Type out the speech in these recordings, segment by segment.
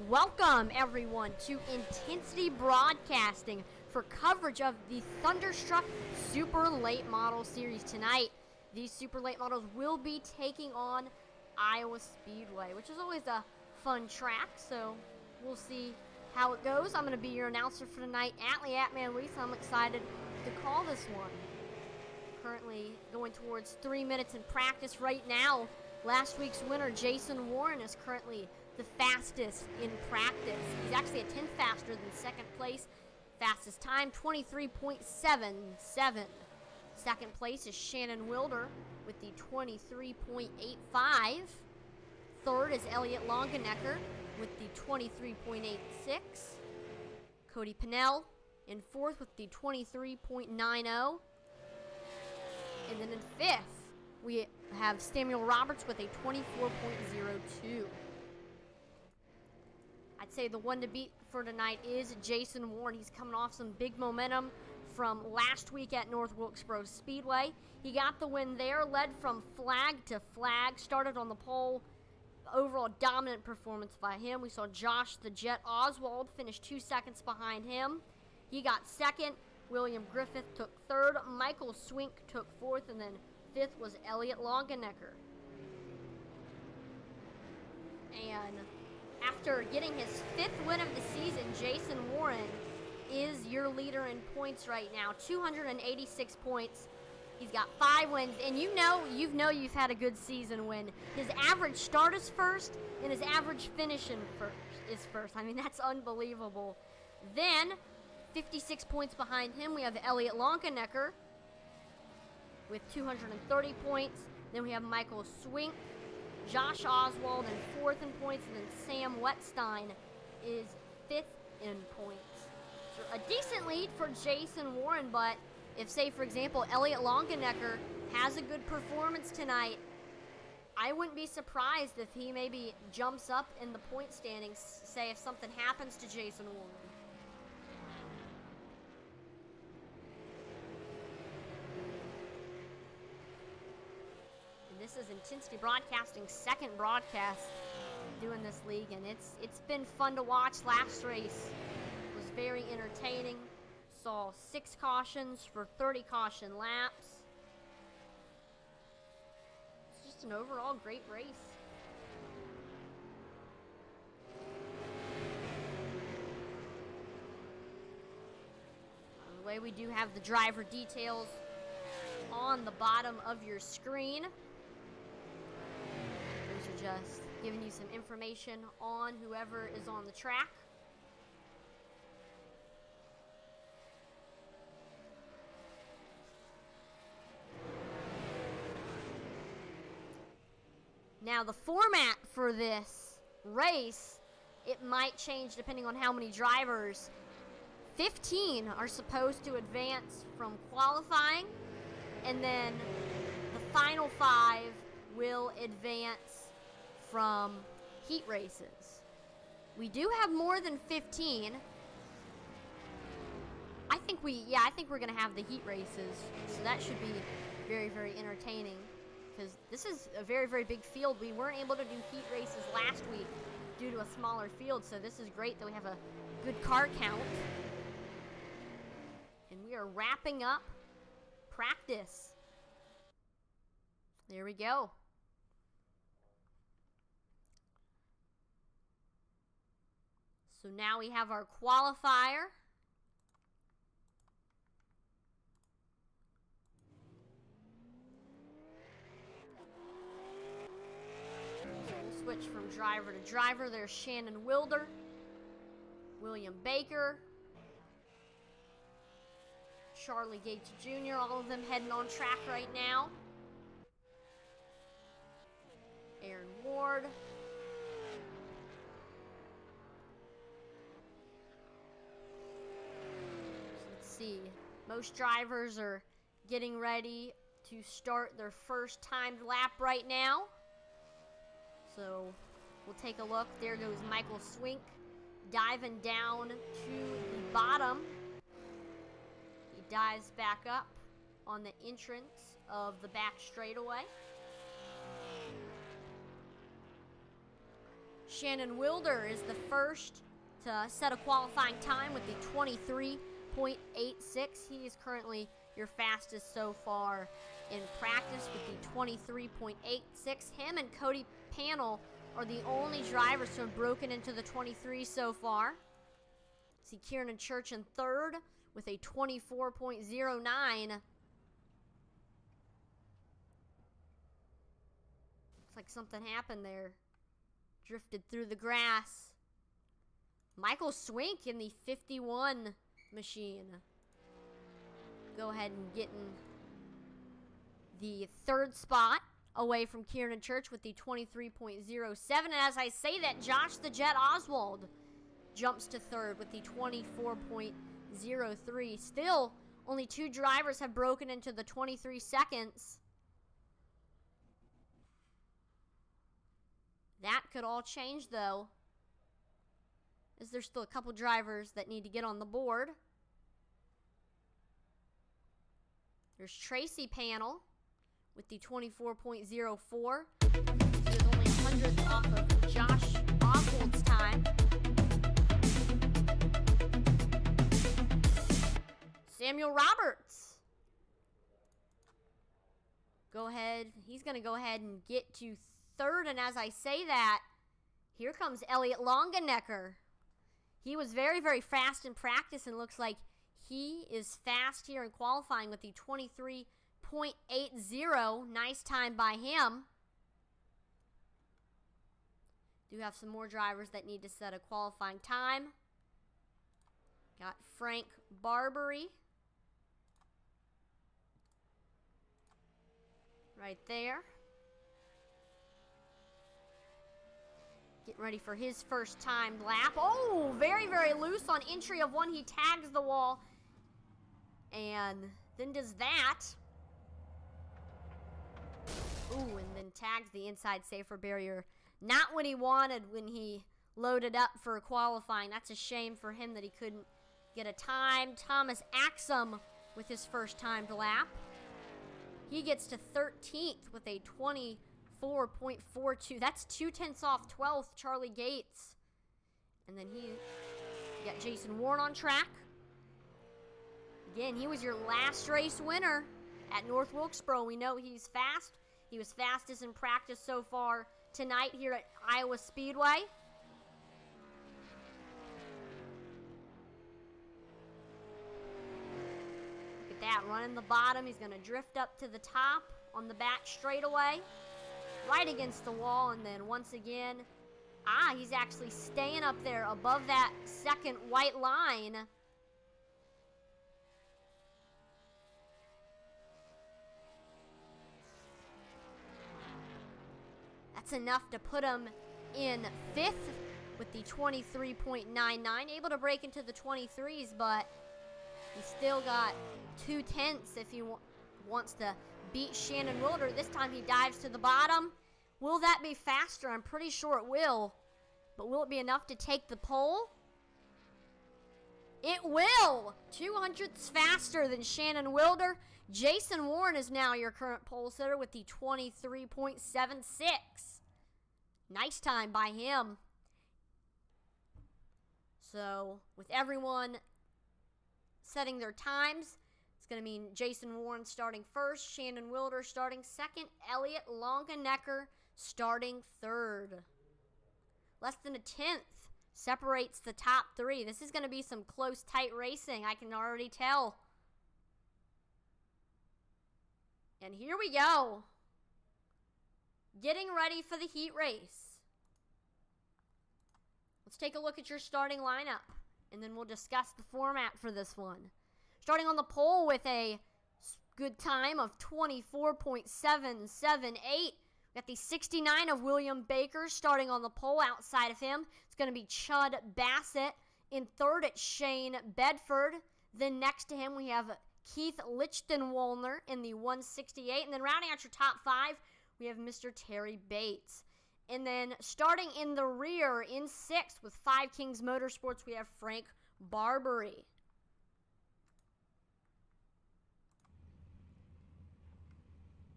Welcome, everyone, to Intensity Broadcasting for coverage of the Thunderstruck Super Late Model Series tonight. These Super Late Models will be taking on Iowa Speedway, which is always a fun track, so we'll see how it goes. I'm going to be your announcer for tonight, Atman Reese. I'm excited to call this one. Currently going towards 3 minutes in practice right now. Last week's winner, Jason Warren, is currently the fastest in practice. He's actually a tenth faster than second place. Fastest time, 23.77. Second place is Shannon Wilder with the 23.85. Third is Elliot Longenecker with the 23.86. Cody Pennell in fourth with the 23.90. And then in fifth, we have Samuel Roberts with a 24.02. I'd say the one to beat for tonight is Jason Warren. He's coming off some big momentum from last week at North Wilkesboro Speedway. He got the win there, led from flag to flag, started on the pole. Overall dominant performance by him. We saw Josh the Jet Oswald finish 2 seconds behind him. He got second. William Griffith took third. Michael Swink took fourth, and then fifth was Elliot Longenecker. And after getting his fifth win of the season, Jason Warren is your leader in points right now. 286 points. He's got 5 wins, and you've had a good season when his average start is first and his average finish is first. I mean, that's unbelievable. Then, 56 points behind him, we have Elliot Longenecker with 230 points. Then we have Michael Swink, Josh Oswald in fourth in points, and then Sam Wetstein is fifth in points. So a decent lead for Jason Warren, but if, say, for example, Elliot Longenecker has a good performance tonight, I wouldn't be surprised if he maybe jumps up in the point standings, say, if something happens to Jason Warren. And this is Intensity Broadcasting's second broadcast doing this league, and it's been fun to watch. Last race was very entertaining. Saw 6 cautions for 30 caution laps. It's just an overall great race. By the way, we do have the driver details on the bottom of your screen. Those are just giving you some information on whoever is on the track. Now, the format for this race, it might change depending on how many drivers. 15 are supposed to advance from qualifying, and then the final 5 will advance from heat races. We do have more than 15. I think we're going to have the heat races, so that should be very, very entertaining, because this is a very, very big field. We weren't able to do heat races last week due to a smaller field, so this is great that we have a good car count. And we are wrapping up practice. There we go. So now we have our qualifier. Switch from driver to driver. There's Shannon Wilder, William Baker, Charlie Gates Jr., all of them heading on track right now. Aaron Ward. So let's see. Most drivers are getting ready to start their first timed lap right now. So we'll take a look. There goes Michael Swink diving down to the bottom. He dives back up on the entrance of the back straightaway. Shannon Wilder is the first to set a qualifying time with the 23.86. He is currently your fastest so far in practice with the 23.86. Him and Cody Panel are the only drivers to have broken into the 23 so far. See Kieran Church in third with a 24.09. Looks like something happened there. Drifted through the grass. Michael Swink in the 51 machine. Go ahead and get in the third spot away from Kieran Church with the 23.07. And as I say that, Josh the Jet Oswald jumps to third with the 24.03. Still, only 2 drivers have broken into the 23 seconds. That could all change, though, as there's still a couple drivers that need to get on the board. There's Tracy Panel with the 24.04. He was only 100th off of Josh Oswald's time. Samuel Roberts. He's going to go ahead and get to third, and as I say that, here comes Elliot Longenecker. He was very, very fast in practice and looks like he is fast here in qualifying with the 23.80. Nice time by him. Do have some more drivers that need to set a qualifying time. Got Frank Barbary right there. Getting ready for his first timed lap. Oh, very, very loose on entry of one. He tags the wall and then does that. Ooh, and then tags the inside safer barrier. Not what he wanted when he loaded up for qualifying. That's a shame for him that he couldn't get a time. Thomas Axum with his first timed lap. He gets to 13th with a 24.42. That's 0.2 off 12th, Charlie Gates. And then you got Jason Warren on track. Again, he was your last race winner at North Wilkesboro. We know he's fast. He was fastest in practice so far tonight here at Iowa Speedway. Look at that, running the bottom. He's going to drift up to the top on the back straightaway. Right against the wall, and then once again, he's actually staying up there above that second white line. That's enough to put him in 5th with the 23.99. Able to break into the 23s, but he's still got 0.2 if he wants to beat Shannon Wilder. This time he dives to the bottom. Will that be faster? I'm pretty sure it will. But will it be enough to take the pole? It will! 200ths faster than Shannon Wilder. Jason Warren is now your current pole sitter with the 23.76. Nice time by him. So, with everyone setting their times, it's going to mean Jason Warren starting first, Shannon Wilder starting second, Elliot Longenecker starting third. Less than 1/10 separates the top 3. This is going to be some close, tight racing, I can already tell. And here we go. Getting ready for the heat race. Let's take a look at your starting lineup, and then we'll discuss the format for this one. Starting on the pole with a good time of 24.778. We got the 69 of William Baker starting on the pole. Outside of him, it's going to be Chud Bassett. In third, it's Shane Bedford. Then next to him, we have Keith Lichtenwolner in the 168. And then rounding out your top 5, we have Mr. Terry Bates. And then starting in the rear in 6th with 5 Kings Motorsports, we have Frank Barbary.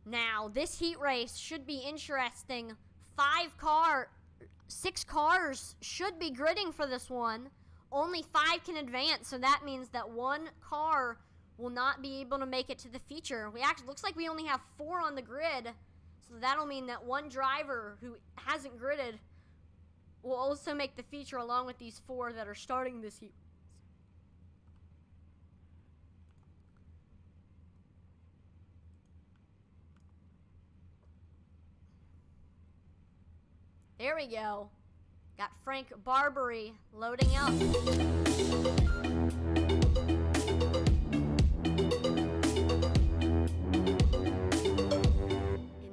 Now, this heat race should be interesting. 5 6 cars should be gridding for this one. Only 5 can advance, so that means that 1 car will not be able to make it to the feature. Looks like we only have 4 on the grid, so that'll mean that 1 driver who hasn't gridded will also make the feature along with these 4 that are starting this heat. There we go. Got Frank Barbary loading up. And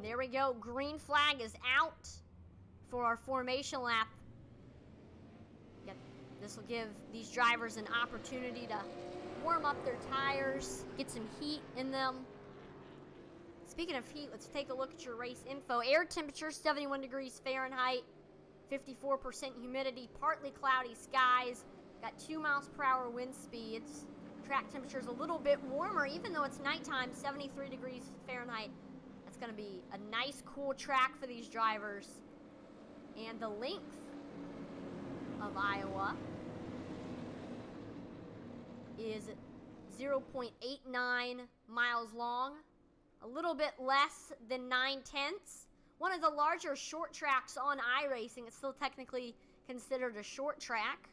there we go. Green flag is out for our formation lap. Yep. This will give these drivers an opportunity to warm up their tires, get some heat in them. Speaking of heat, let's take a look at your race info. Air temperature, 71 degrees Fahrenheit, 54% humidity, partly cloudy skies, got 2 miles per hour wind speeds. Track temperature is a little bit warmer, even though it's nighttime, 73 degrees Fahrenheit. That's going to be a nice, cool track for these drivers. And the length of Iowa is 0.89 miles long. A little bit less than 9/10. One of the larger short tracks on iRacing. It's still technically considered a short track.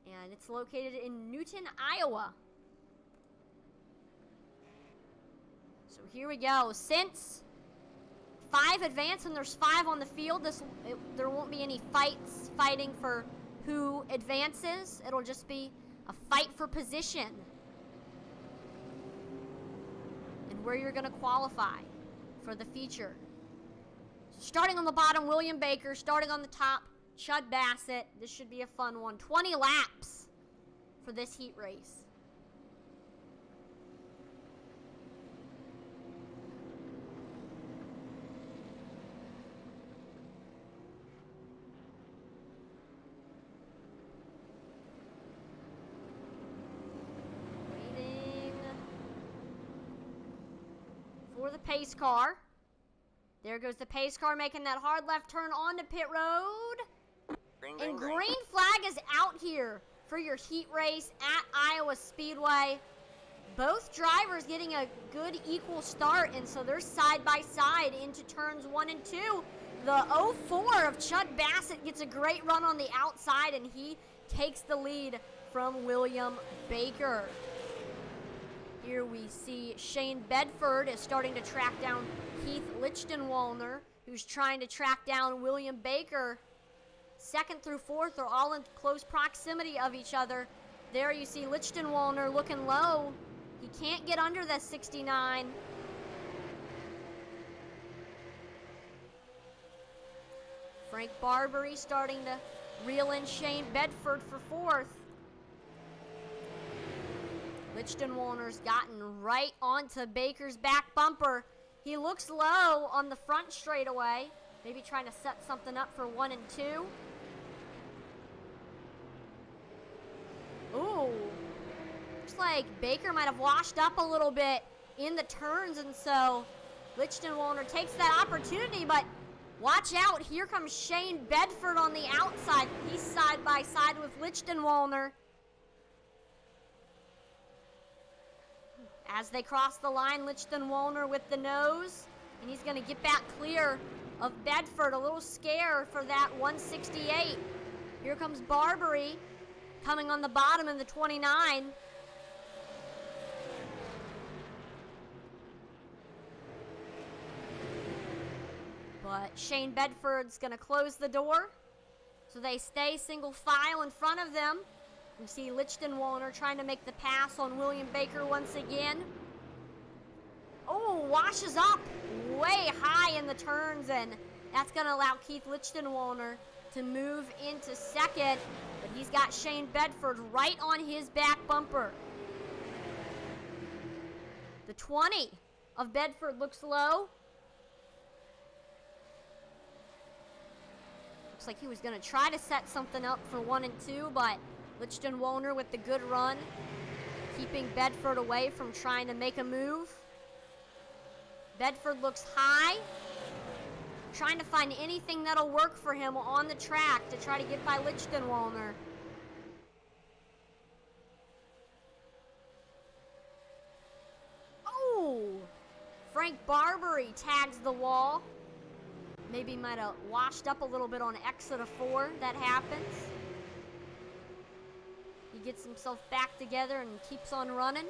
And it's located in Newton, Iowa. So here we go. Since 5 advance and there's 5 on the field, there won't be any fighting for who advances. It'll just be a fight for position. Where you're going to qualify for the feature. Starting on the bottom, William Baker. Starting on the top, Chud Bassett. This should be a fun one. 20 laps for this heat race. The pace car. There goes the pace car making that hard left turn onto pit road. And green flag is out here for your heat race at Iowa Speedway. Both drivers getting a good equal start, and so they're side by side into turns 1 and 2. The 04 of Chud Bassett gets a great run on the outside, and he takes the lead from William Baker. Here we see Shane Bedford is starting to track down Keith Lichtenwalner, who's trying to track down William Baker. 2nd through 4th are all in close proximity of each other. There you see Lichtenwalner looking low. He can't get under the 69. Frank Barbary starting to reel in Shane Bedford for 4th. Lichtenwalner's gotten right onto Baker's back bumper. He looks low on the front straightaway. Maybe trying to set something up for 1 and 2. Ooh. Looks like Baker might have washed up a little bit in the turns, and so Lichtenwalner takes that opportunity, but watch out. Here comes Shane Bedford on the outside. He's side by side with Lichtenwalner. As they cross the line, Lichtenwalner with the nose, and he's going to get back clear of Bedford. A little scare for that 168. Here comes Barbary coming on the bottom in the 29. But Shane Bedford's going to close the door, so they stay single file in front of them. We see Lichtenwalner trying to make the pass on William Baker once again. Oh, washes up way high in the turns, and that's going to allow Keith Lichtenwalner to move into 2nd, but he's got Shane Bedford right on his back bumper. The 20 of Bedford looks low. Looks like he was going to try to set something up for 1 and 2, but Lichtenwalner with the good run, keeping Bedford away from trying to make a move. Bedford looks high, trying to find anything that'll work for him on the track to try to get by Lichtenwalner. Oh! Frank Barbary tags the wall. Maybe might have washed up a little bit on exit of 4. That happens. He gets himself back together and keeps on running.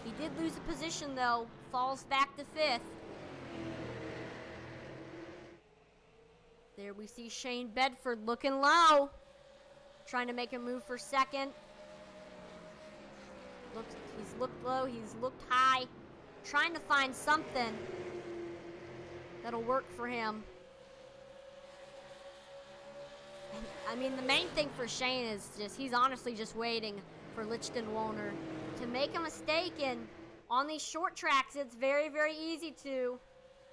He did lose a position though. Falls back to 5th. There we see Shane Bedford looking low. Trying to make a move for 2nd. He's looked low, he's looked high. Trying to find something that'll work for him. And, I mean, the main thing for Shane is just, he's honestly just waiting for Lichtenwalner to make a mistake. And on these short tracks, it's very, very easy to.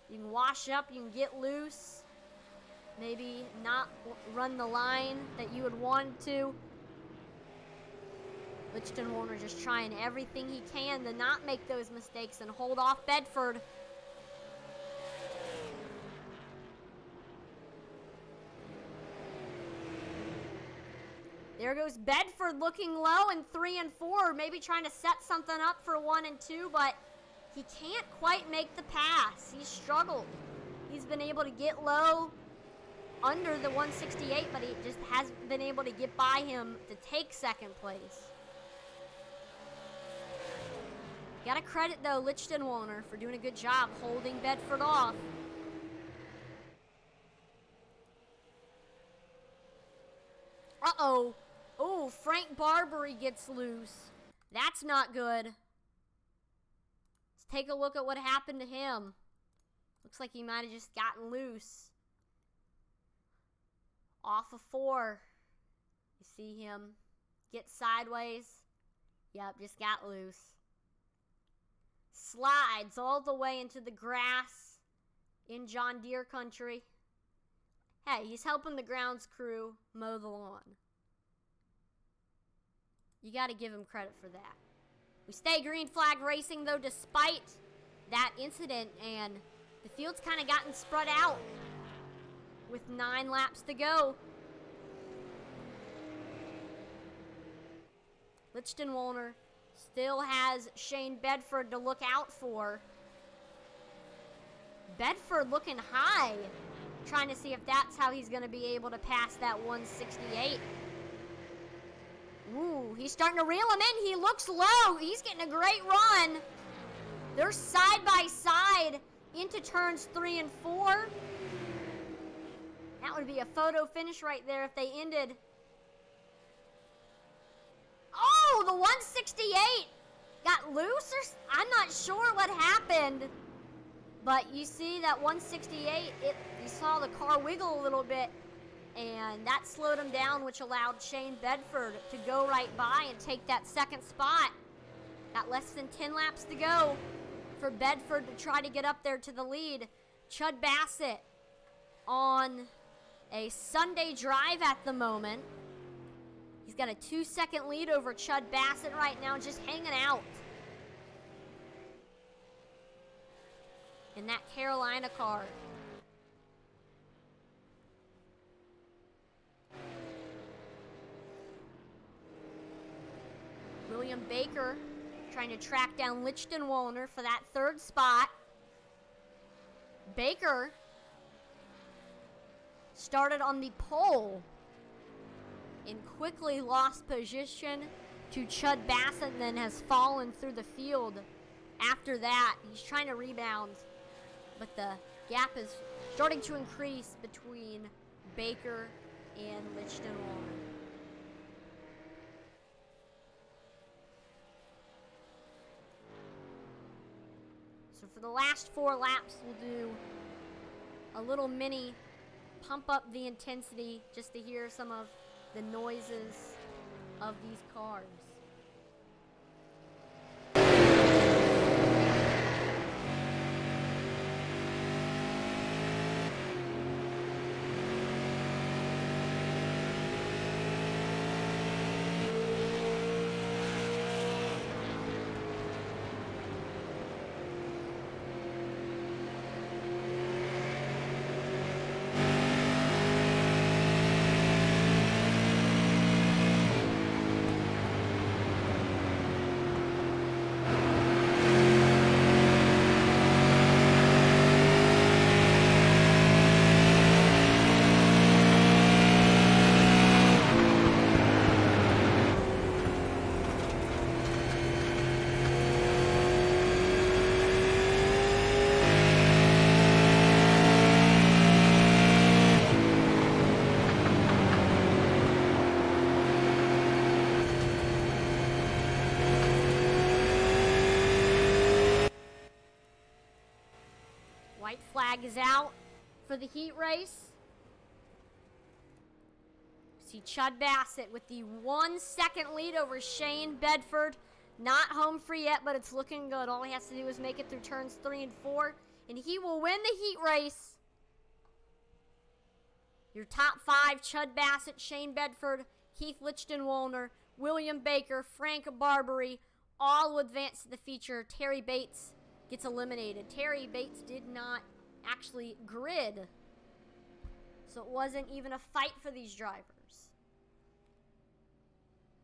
You can wash up, you can get loose. Maybe not run the line that you would want to. Lichtenwalner just trying everything he can to not make those mistakes and hold off Bedford. There goes Bedford looking low in 3 and 4, maybe trying to set something up for 1 and 2, but he can't quite make the pass. He's struggled. He's been able to get low under the 168, but he just hasn't been able to get by him to take 2nd place. Gotta credit, though, Lichtenwalner for doing a good job holding Bedford off. Uh-oh. Oh, Frank Barbary gets loose. That's not good. Let's take a look at what happened to him. Looks like he might have just gotten loose. Off of 4. You see him get sideways. Yep, just got loose. Slides all the way into the grass in John Deere country. Hey, he's helping the grounds crew mow the lawn. You got to give him credit for that. We stay green flag racing, though, despite that incident, and the field's kind of gotten spread out with 9 laps to go. Lichtenwalner still has Shane Bedford to look out for. Bedford looking high, trying to see if that's how he's going to be able to pass that 168. Ooh, he's starting to reel him in. He looks low. He's getting a great run. They're side by side into turns 3 and 4. That would be a photo finish right there if they ended. Oh, the 168 got loose, or I'm not sure what happened. But you see that 168, you saw the car wiggle a little bit, and that slowed him down, which allowed Shane Bedford to go right by and take that 2nd spot. Got less than 10 laps to go for Bedford to try to get up there to the lead. Chud Bassett on a Sunday drive at the moment. He's got a 2-second lead over Chud Bassett right now, just hanging out in that Carolina car. William Baker trying to track down Lichtenwalner for that 3rd spot. Baker started on the pole and quickly lost position to Chud Bassett, and then has fallen through the field after that. He's trying to rebound, but the gap is starting to increase between Baker and Lichtenwalner. So for the last 4 laps, we'll do a little mini pump up the intensity just to hear some of the noises of these cars. White flag is out for the heat race. See Chud Bassett with the 1 second lead over Shane Bedford. Not home free yet, but it's looking good. All he has to do is make it through turns 3 and 4, and he will win the heat race. Your top 5, Chud Bassett, Shane Bedford, Keith Lichtenwollner, William Baker, Frank Barbary, all will advance to the feature. Terry Bates gets eliminated. Terry Bates did not actually grid, so it wasn't even a fight for these drivers.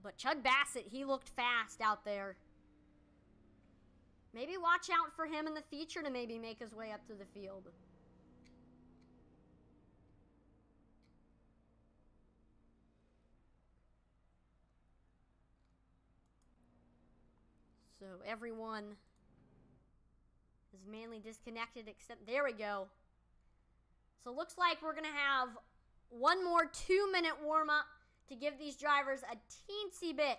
But Chud Bassett, he looked fast out there. Maybe watch out for him in the feature to maybe make his way up to the field. So everyone is mainly disconnected except, there we go. So it looks like we're going to have one more 2-minute warm-up to give these drivers a teensy bit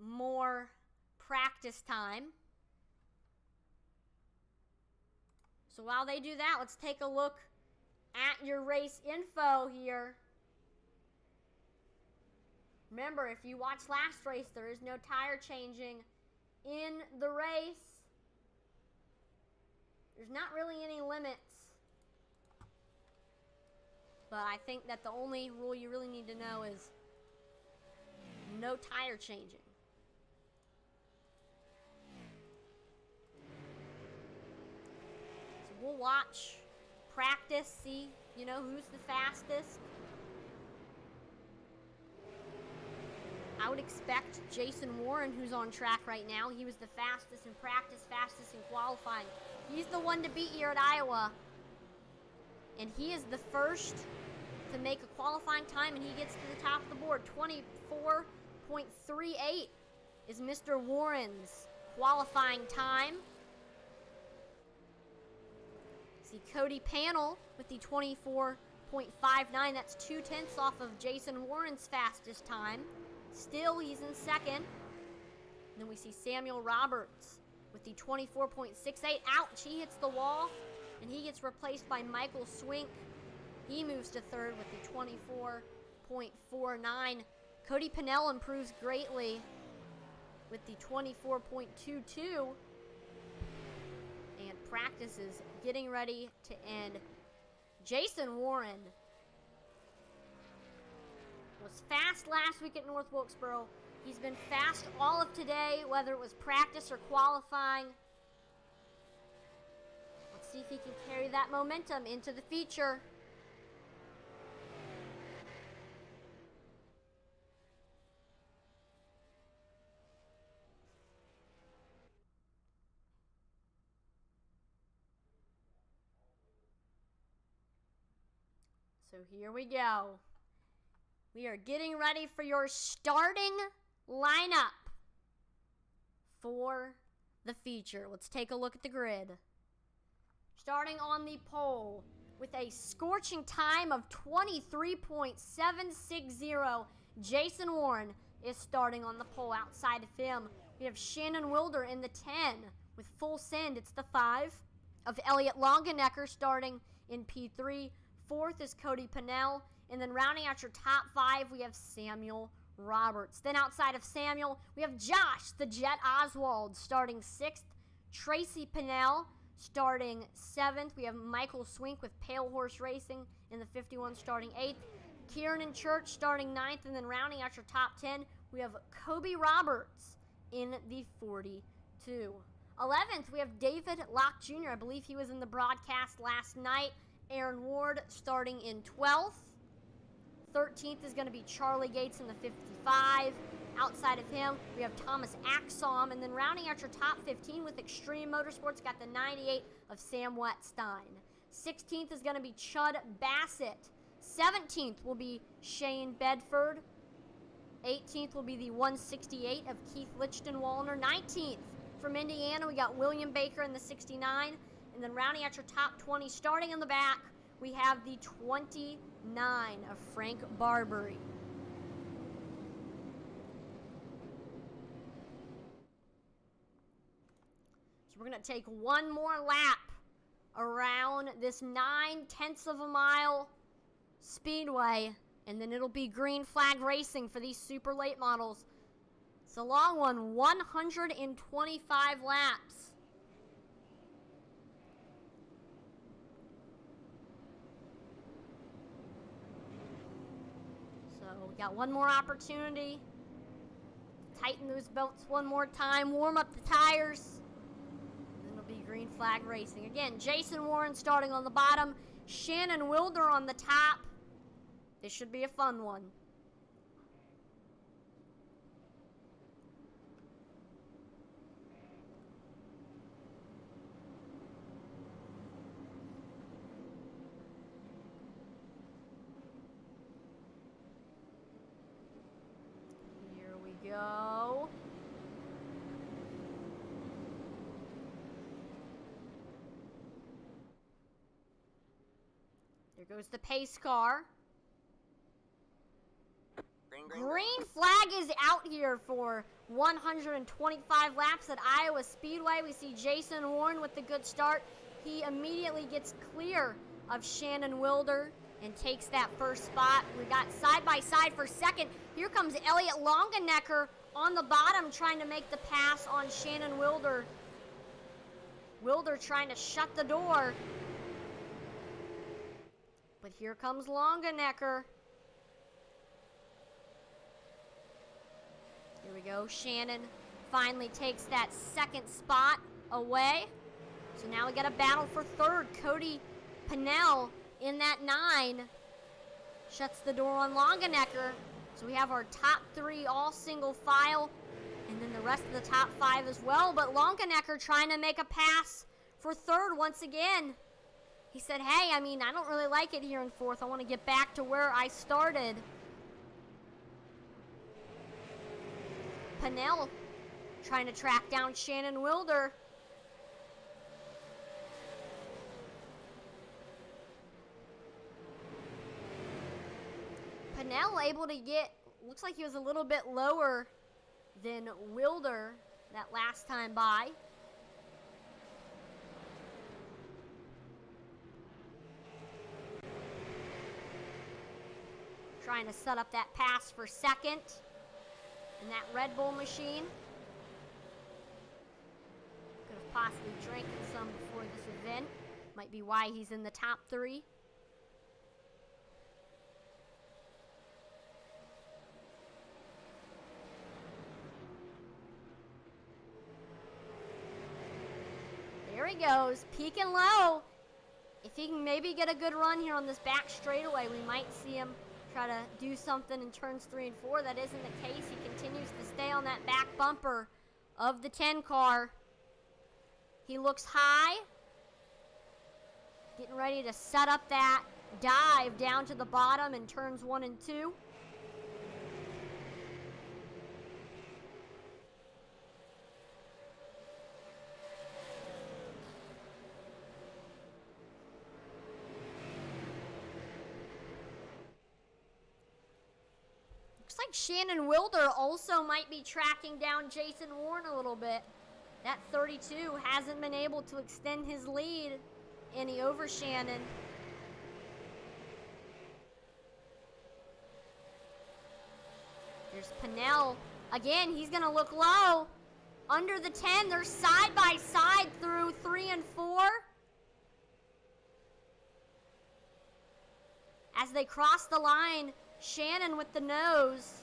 more practice time. So while they do that, let's take a look at your race info here. Remember, if you watched last race, there is no tire changing in the race. There's not really any limits. But I think that the only rule you really need to know is no tire changing. So we'll watch, practice, see, who's the fastest. I would expect Jason Warren, who's on track right now, he was the fastest in practice, fastest in qualifying. He's the one to beat here at Iowa. And he is the first to make a qualifying time, and he gets to the top of the board. 24.38 is Mr. Warren's qualifying time. See Cody Panel with the 24.59. That's 0.2 off of Jason Warren's fastest time. Still, he's in second. And then we see Samuel Roberts with the 24.68. Ouch, he hits the wall, and he gets replaced by Michael Swink. He moves to third with the 24.49. Cody Pennell improves greatly with the 24.22. And practice is getting ready to end. Jason Warren was fast last week at North Wilkesboro. He's been fast all of today, whether it was practice or qualifying. Let's see if he can carry that momentum into the feature. So here we go. We are getting ready for your starting lineup for the feature. Let's take a look at the grid. Starting on the pole with a scorching time of 23.760, Jason Warren is starting on the pole. Outside of him, we have Shannon Wilder in the 10 with full send. It's the 5 of Elliot Longenecker starting in P3. Fourth is Cody Pennell. And then rounding out your top 5, we have Samuel Roberts. Then outside of Samuel, we have Josh the Jet Oswald starting 6th. Tracy Pennell starting 7th. We have Michael Swink with Pale Horse Racing in the 51 starting 8th. Kieran Church starting 9th. And then rounding out your top 10, we have Kobe Roberts in the 42. 11th, we have David Locke Jr. I believe he was in the broadcast last night. Aaron Ward starting in 12th. 13th is going to be Charlie Gates in the 55. Outside of him, we have Thomas Axom. And then rounding out your top 15 with Extreme Motorsports, got the 98 of Sam Wettstein. 16th is going to be Chud Bassett. 17th will be Shane Bedford. 18th will be the 168 of Keith Lichtenwollner. 19th from Indiana, we got William Baker in the 69. And then rounding out your top 20, starting in the back, we have the 29 of Frank Barbary. So we're going to take one more lap around this 9/10 of a mile speedway, and then it'll be green flag racing for these super late models. It's a long one, 125 laps. So we got one more opportunity. Tighten those belts one more time, warm up the tires. Then it'll be green flag racing. Again, Jason Warren starting on the bottom, Shannon Wilder on the top. This should be a fun one. Here we go. There goes the pace car. Green flag is out here for 125 laps at Iowa Speedway. We see Jason Warren with the good start. He immediately gets clear of Shannon Wilder and takes that first spot. We got side by side for second. Here comes Elliott Longenecker on the bottom trying to make the pass on Shannon Wilder. Wilder trying to shut the door. But here comes Longenecker. Here we go. Shannon finally takes that second spot away. So now we got a battle for third. Cody Pennell in that 9 shuts the door on Longenecker. So we have our top 3 all single file, and then the rest of the top 5 as well. But Longenecker trying to make a pass for third once again. He said, hey, I don't really like it here in fourth. I want to get back to where I started. Pennell trying to track down Shannon Wilder. Pennell able to get, looks like he was a little bit lower than Wilder that last time by. Trying to set up that pass for second in that Red Bull machine. Could have possibly drank some before this event. Might be why he's in the top 3. There he goes, peaking low. If he can maybe get a good run here on this back straightaway, we might see him try to do something in turns 3 and 4. That isn't the case. He continues to stay on that back bumper of the 10 car. He looks high, getting ready to set up that dive down to the bottom in turns 1 and 2. Looks like Shannon Wilder also might be tracking down Jason Warren a little bit. That 32 hasn't been able to extend his lead any over Shannon. There's Pennell. Again, he's going to look low. Under the 10, they're side by side through 3 and 4. As they cross the line, Shannon with the nose.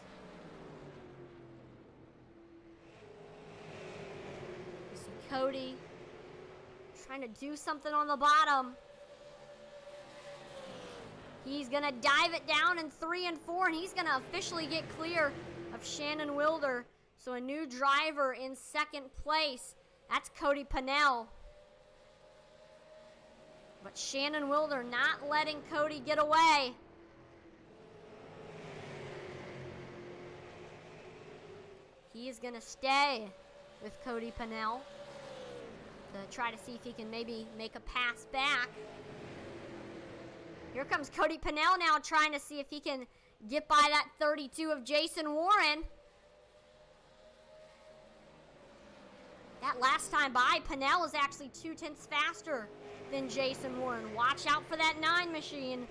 You see Cody trying to do something on the bottom. He's going to dive it down in 3 and 4, and he's going to officially get clear of Shannon Wilder. So a new driver in second place. That's Cody Pennell. But Shannon Wilder not letting Cody get away. He is going to stay with Cody Pennell to try to see if he can maybe make a pass back. Here comes Cody Pennell now trying to see if he can get by that 32 of Jason Warren. That last time by, Pennell is actually 0.2 faster than Jason Warren. Watch out for that 9 machine.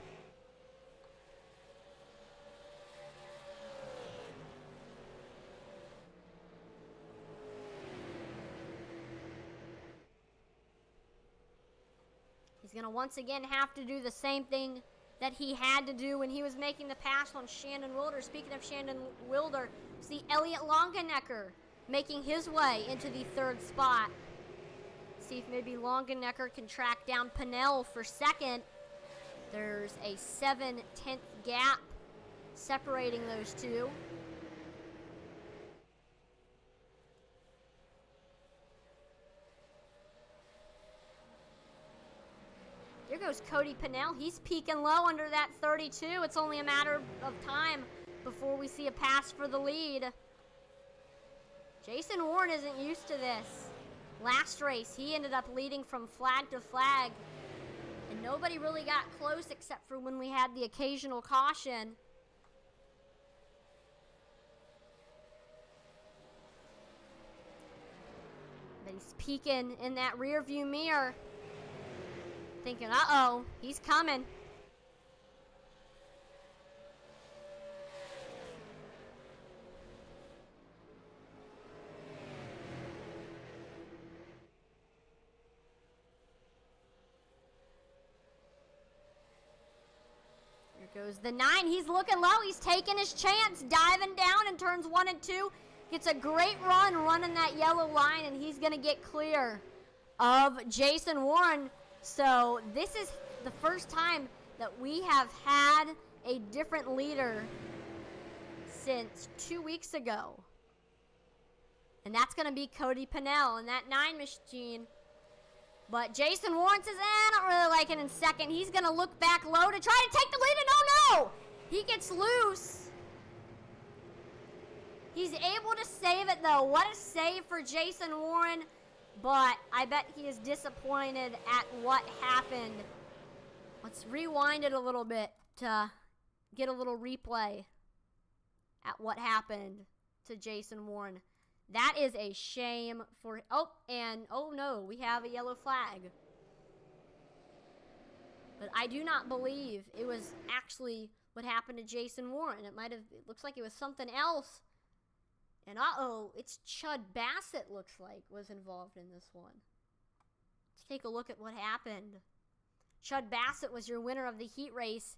He's going to once again have to do the same thing that he had to do when he was making the pass on Shandon Wilder. Speaking of Shandon Wilder, see Elliot Longenecker making his way into the 3rd spot. See if maybe Longenecker can track down Pinnell for 2nd. There's a 7/10 gap separating those two. There goes Cody Pinnell. He's peeking low under that 32. It's only a matter of time before we see a pass for the lead. Jason Warren isn't used to this. Last race, he ended up leading from flag to flag, and nobody really got close except for when we had the occasional caution. But he's peeking in that rear view mirror, thinking, uh-oh, he's coming. Here goes the 9. He's looking low. He's taking his chance, diving down in turns 1 and 2. Gets a great run running that yellow line, and he's going to get clear of Jason Warren. So this is the first time that we have had a different leader since 2 weeks ago. And that's going to be Cody Pinnell in that 9 machine. But Jason Warren says, I don't really like it in 2nd. He's going to look back low to try to take the lead, and oh no! He gets loose. He's able to save it though. What a save for Jason Warren. But I bet he is disappointed at what happened. Let's rewind it a little bit to get a little replay at what happened to Jason Warren. That is a shame for... Oh no, we have a yellow flag. But I do not believe it was actually what happened to Jason Warren. It looks like it was something else. And uh-oh, it's Chud Bassett, looks like, was involved in this one. Let's take a look at what happened. Chud Bassett was your winner of the heat race.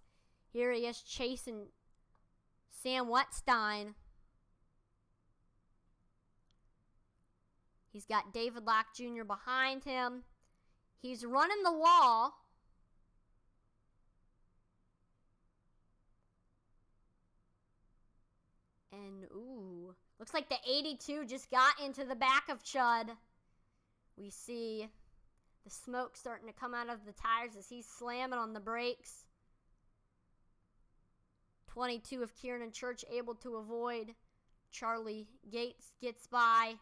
Here he is chasing Sam Wetstein. He's got David Locke Jr. behind him. He's running the wall. And, ooh, looks like the 82 just got into the back of Chud. We see the smoke starting to come out of the tires as he's slamming on the brakes. 22 of Kieran Church able to avoid. Charlie Gates gets by.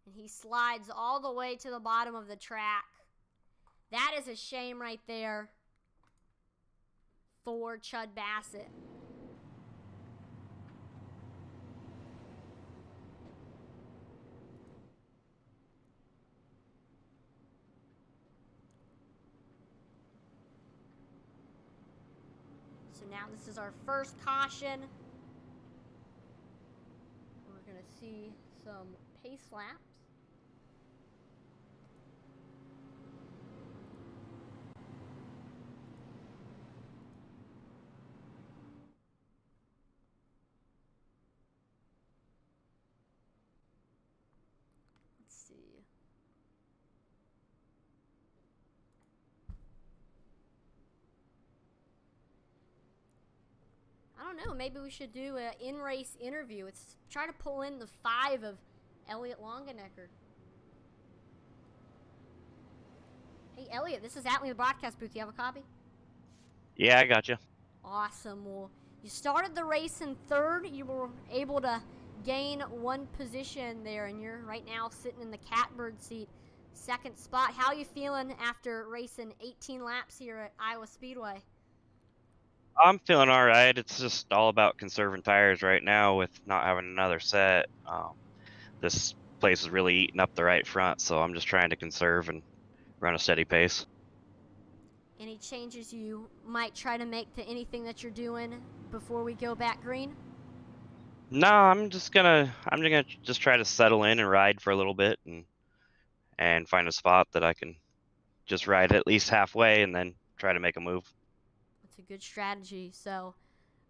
And he slides all the way to the bottom of the track. That is a shame right there for Chud Bassett. So now this is our first caution. We're going to see some pace laps. I don't know, maybe we should do an in-race interview. Let's try to pull in the 5 of Elliot Longenecker. Hey, Elliot, this is Atlee, the broadcast booth. You have a copy? Yeah, I got you. Awesome. Well, you started the race in 3rd. You were able to gain 1 position there, and you're right now sitting in the catbird seat, 2nd spot. How are you feeling after racing 18 laps here at Iowa Speedway? I'm feeling all right. It's just all about conserving tires right now with not having another set. This place is really eating up the right front, so I'm just trying to conserve and run a steady pace. Any changes you might try to make to anything that you're doing before we go back green? No, I'm gonna just try to settle in and ride for a little bit and find a spot that I can just ride at least halfway and then try to make a move. That's a good strategy. So,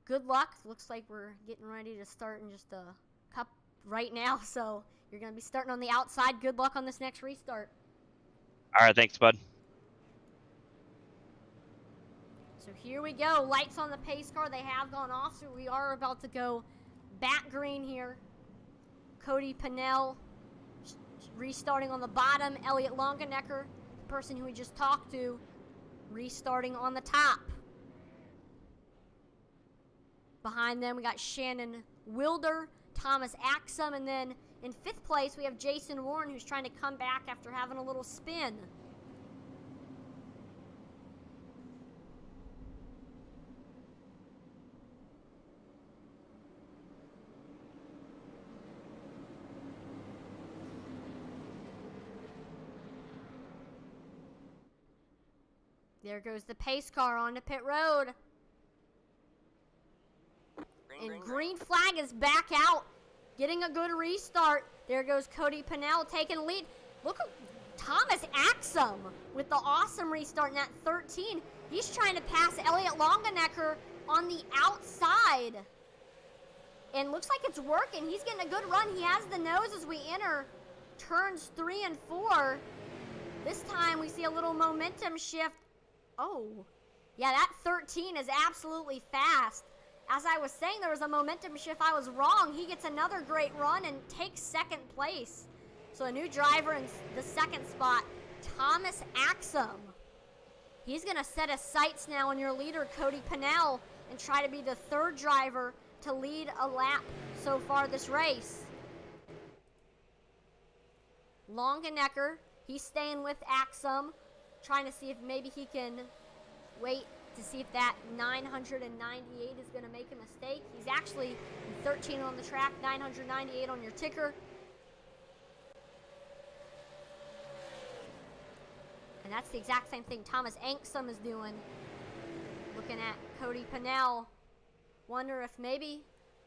good luck. Looks like we're getting ready to start in just a cup right now. So, you're going to be starting on the outside. Good luck on this next restart. All right, thanks, bud. So, here we go. Lights on the pace car. They have gone off, so we are about to go back green here. Cody Pennell restarting on the bottom. Elliot Longenecker, the person who we just talked to, restarting on the top. Behind them, we got Shannon Wilder, Thomas Axum, and then in 5th place, we have Jason Warren, who's trying to come back after having a little spin. There goes the pace car onto pit road. And green flag is back out, getting a good restart. There goes Cody Pennell taking lead. Look at Thomas Axum with the awesome restart in that 13. He's trying to pass Elliot Longenecker on the outside. And looks like it's working. He's getting a good run. He has the nose as we enter turns 3 and 4. This time we see a little momentum shift. Oh, yeah, that 13 is absolutely fast. As I was saying, there was a momentum shift. I was wrong. He gets another great run and takes 2nd place. So a new driver in the 2nd spot, Thomas Axum. He's going to set his sights now on your leader, Cody Pennell, and try to be the 3rd driver to lead a lap so far this race. Longenecker, he's staying with Axum, trying to see if maybe he can wait to see if that 998 is going to make a mistake. He's actually 13 on the track, 998 on your ticker. And that's the exact same thing Thomas Axum is doing. Looking at Cody Pennell. Wonder if maybe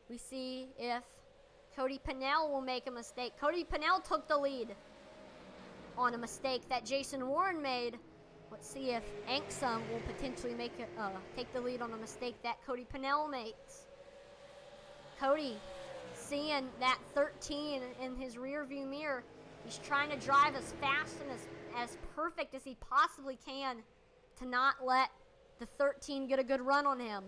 we see if Cody Pennell will make a mistake. Cody Pennell took the lead on a mistake that Jason Warren made. Let's see if Axum will potentially take the lead on a mistake that Cody Pennell makes. Cody, seeing that 13 in his rear view mirror, he's trying to drive as fast and as perfect as he possibly can to not let the 13 get a good run on him.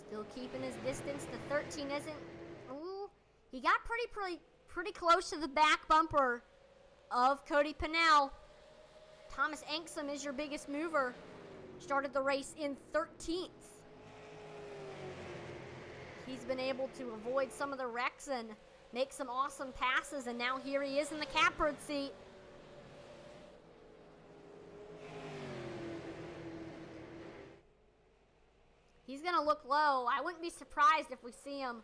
Still keeping his distance. The 13 isn't. Ooh, he got pretty close to the back bumper of Cody Pennell. Thomas Axum is your biggest mover. Started the race in 13th. He's been able to avoid some of the wrecks and make some awesome passes, and now here he is in the catbird seat. He's going to look low. I wouldn't be surprised if we see him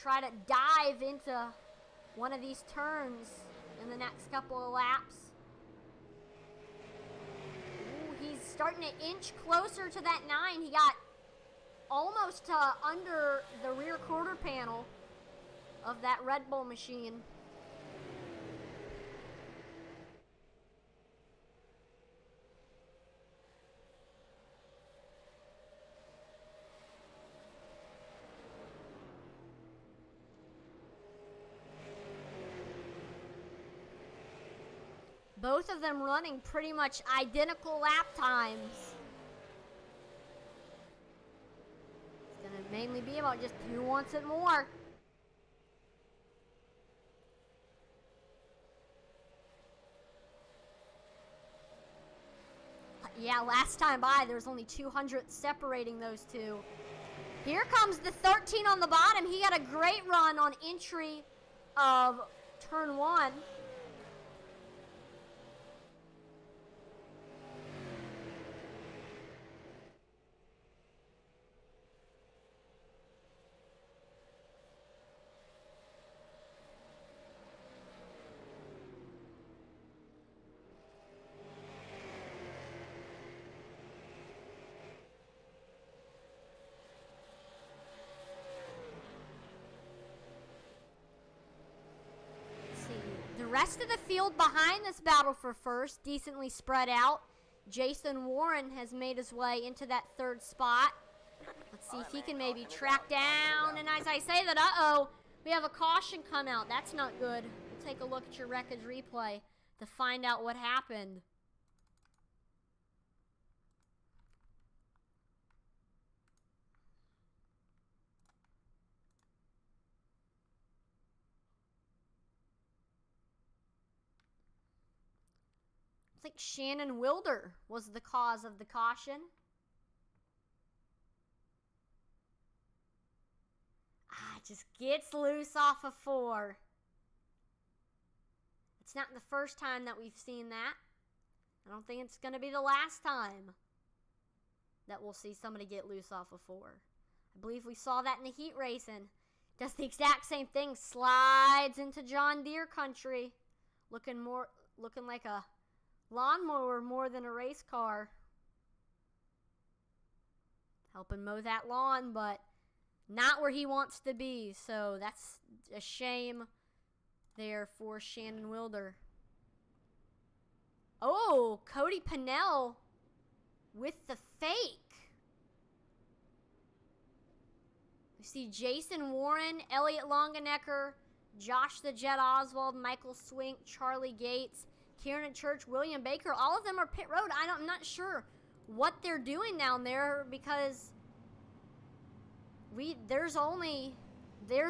try to dive into one of these turns in the next couple of laps. Ooh, he's starting to inch closer to that 9. He got almost under the rear quarter panel of that Red Bull machine. Both of them running pretty much identical lap times. It's going to mainly be about just who wants it more. Yeah, last time by, there was only 200 separating those two. Here comes the 13 on the bottom. He got a great run on entry of turn one. The rest of the field behind this battle for first, decently spread out. Jason Warren has made his way into that third spot. Let's see if he can maybe track down. And as I say that, uh-oh, we have a caution come out. That's not good. We'll take a look at your wreckage replay to find out what happened. It's like Shannon Wilder was the cause of the caution. Just gets loose off of 4. It's not the first time that we've seen that. I don't think it's going to be the last time that we'll see somebody get loose off of 4. I believe we saw that in the heat racing. Does the exact same thing. Slides into John Deere country. Looking like a lawnmower more than a race car. Helping mow that lawn, but not where he wants to be. So that's a shame there for Shannon Wilder. Oh, Cody Pennell with the fake. We see Jason Warren, Elliot Longenecker, Josh the Jet Oswald, Michael Swink, Charlie Gates, Kieran Church, William Baker. All of them are pit road. I'm not sure what they're doing down there because there's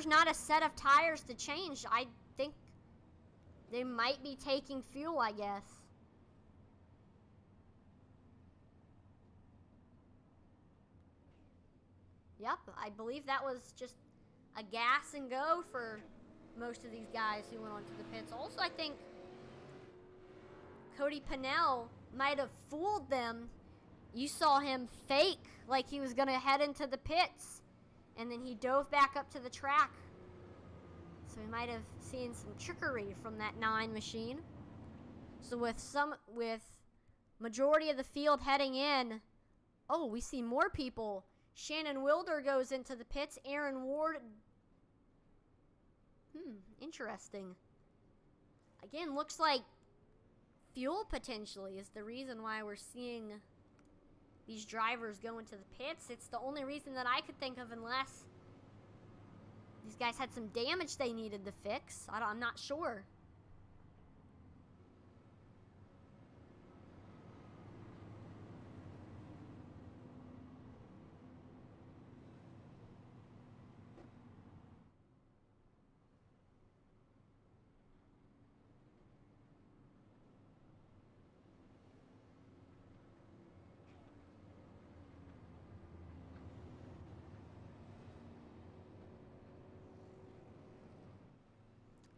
not a set of tires to change. I think they might be taking fuel, I guess. Yep, I believe that was just a gas and go for most of these guys who went onto the pits. Also, I think Cody Pennell might have fooled them. You saw him fake like he was going to head into the pits, and then he dove back up to the track. So we might have seen some trickery from that 9 machine. So with majority of the field heading in, oh, we see more people. Shannon Wilder goes into the pits. Aaron Ward. Interesting. Again, looks like fuel potentially is the reason why we're seeing these drivers go into the pits. It's the only reason that I could think of, unless these guys had some damage they needed to fix. I'm not sure.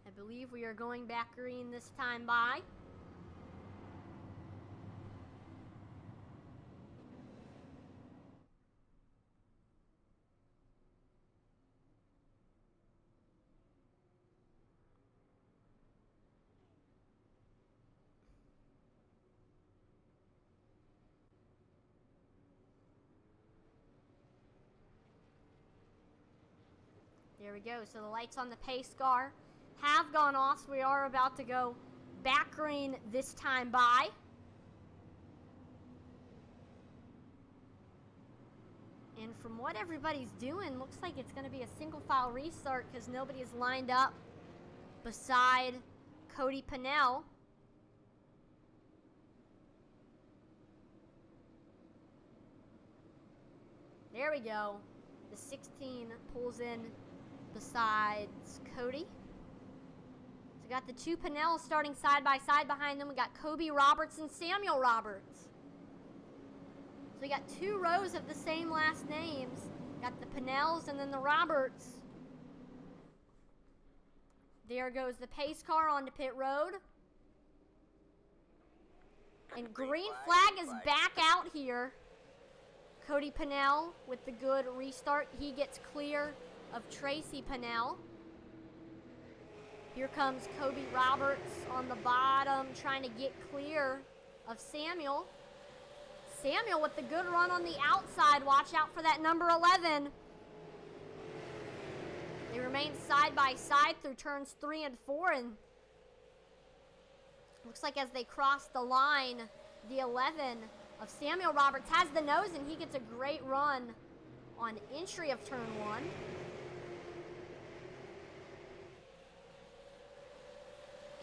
I believe we are going back green this time by. There we go. So the lights on the pace car have gone off, so we are about to go back green this time by. And from what everybody's doing, looks like it's going to be a single file restart because nobody is lined up beside Cody Pennell. There we go. The 16 pulls in besides Cody. So we got the 2 Pennells starting side by side behind them. We got Kobe Roberts and Samuel Roberts. So we got 2 rows of the same last names. Got the Pennells and then the Roberts There goes the pace car onto pit road. And green flag is back out here. Cody Pennell with the good restart. He gets clear of Tracy Pennell. Here comes Kobe Roberts on the bottom trying to get clear of Samuel. Samuel with the good run on the outside. Watch out for that number 11. They remain side by side through turns 3 and 4, and looks like as they cross the line, the 11 of Samuel Roberts has the nose, and he gets a great run on entry of turn 1.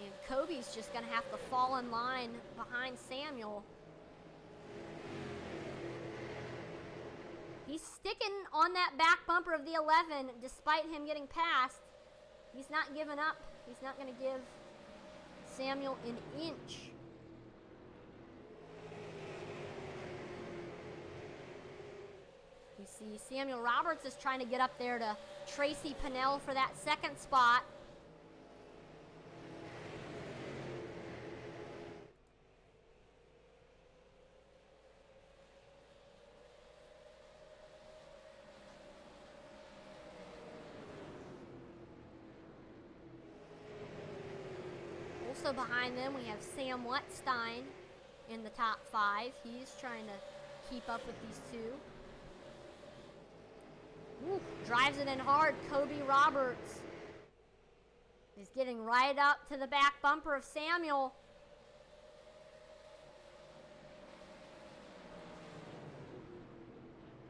And Kobe's just going to have to fall in line behind Samuel. He's sticking on that back bumper of the 11 despite him getting passed. He's not giving up. He's not going to give Samuel an inch. You see Samuel Roberts is trying to get up there to Tracy Pennell for that second spot. Also behind them, we have Sam Wetstein in the top 5. He's trying to keep up with these two. Ooh, drives it in hard. Kobe Roberts is getting right up to the back bumper of Samuel.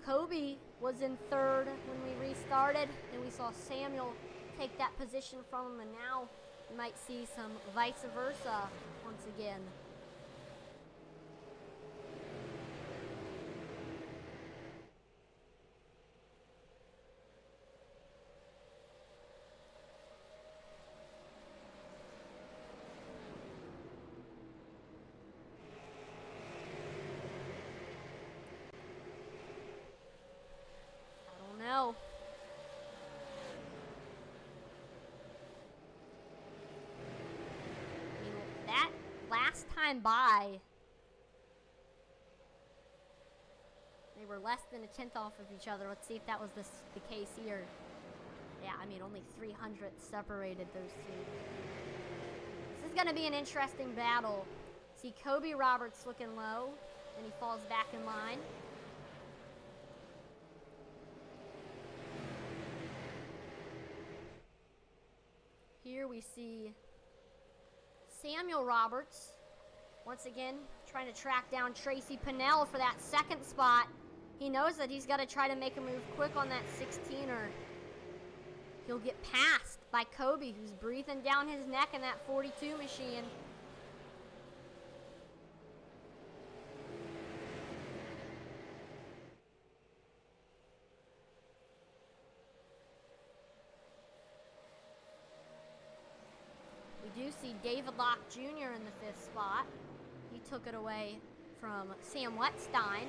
Kobe was in third when we restarted, and we saw Samuel take that position from him, and now we might see some vice versa once again. I don't know. That last time by, they were less than a tenth off of each other. Let's see if that was the case here. Yeah, I mean, only 300 separated those two. This is going to be an interesting battle. See Kobe Roberts looking low, and he falls back in line. Here we see Samuel Roberts, once again, trying to track down Tracy Pennell for that second spot. He knows that he's got to try to make a move quick on that 16, or he'll get passed by Kobe, who's breathing down his neck in that 42 machine. We do see David Locke Jr. in the 5th spot. He took it away from Sam Wetstein.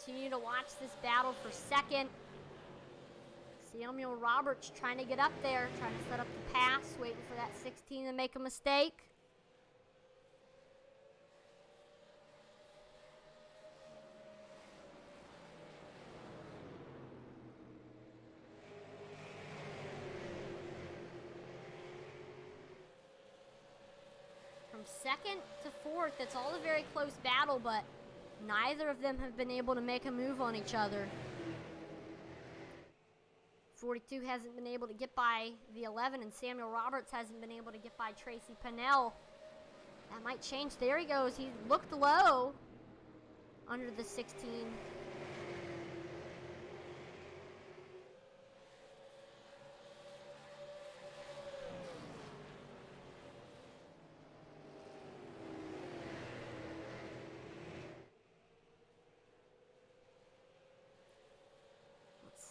Continue to watch this battle for second. Samuel Roberts trying to get up there, trying to set up the pass, waiting for that 16 to make a mistake. From second to fourth, it's all a very close battle, but neither of them have been able to make a move on each other. 42 hasn't been able to get by the 11, and Samuel Roberts hasn't been able to get by Tracy Pennell. That might change. There he goes. He looked low under the 16.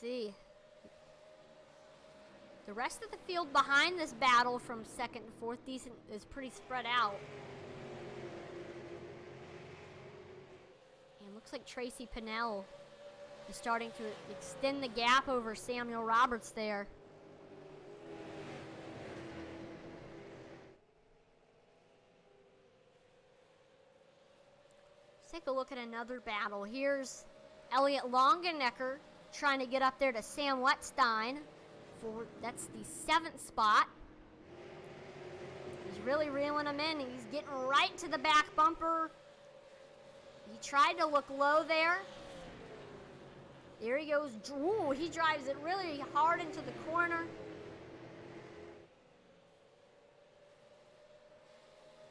see. The rest of the field behind this battle from second to fourth is pretty spread out. And looks like Tracy Pinnell is starting to extend the gap over Samuel Roberts there. Let's take a look at another battle. Here's Elliot Longenecker trying to get up there to Sam Wetstein. That's the 7th spot. He's really reeling him in. He's getting right to the back bumper. He tried to look low there. There he goes. Ooh, he drives it really hard into the corner.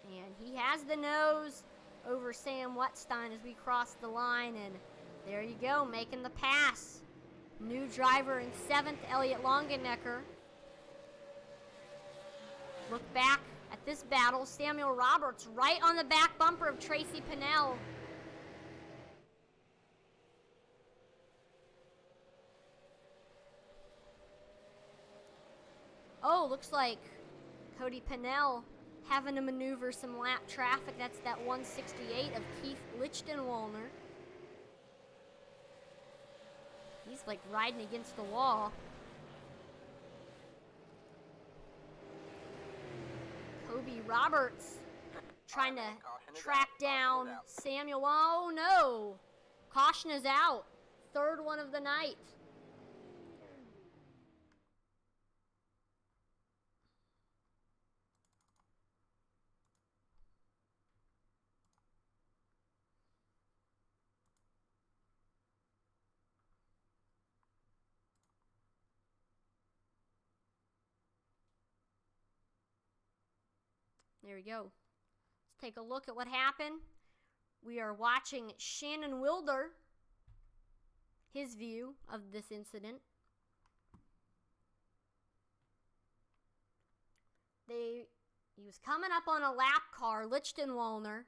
And he has the nose over Sam Wetstein as we cross the line. And there you go, making the pass. New driver in 7th, Elliot Longenecker. Look back at this battle. Samuel Roberts right on the back bumper of Tracy Pinnell. Oh, looks like Cody Pinnell having to maneuver some lap traffic. That's that 168 of Keith Lichtenwolner. He's like riding against the wall. Kobe Roberts trying to track down Samuel. Oh no! Caution is out. 3rd one of the night. There we go. Let's take a look at what happened. We are watching Shannon Wilder, his view of this incident. He was coming up on a lap car, Lichtenwolner.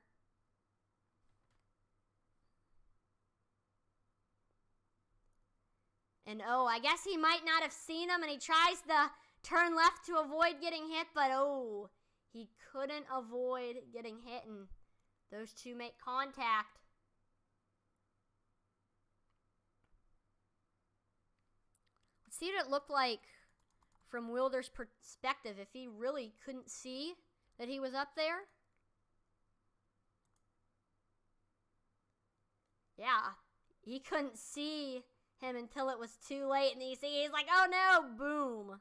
And oh, I guess he might not have seen him, and he tries to turn left to avoid getting hit, but oh, he couldn't avoid getting hit, and those two make contact. Let's see what it looked like from Wilder's perspective, if he really couldn't see that he was up there. Yeah, he couldn't see him until it was too late, and he's like, oh no, boom.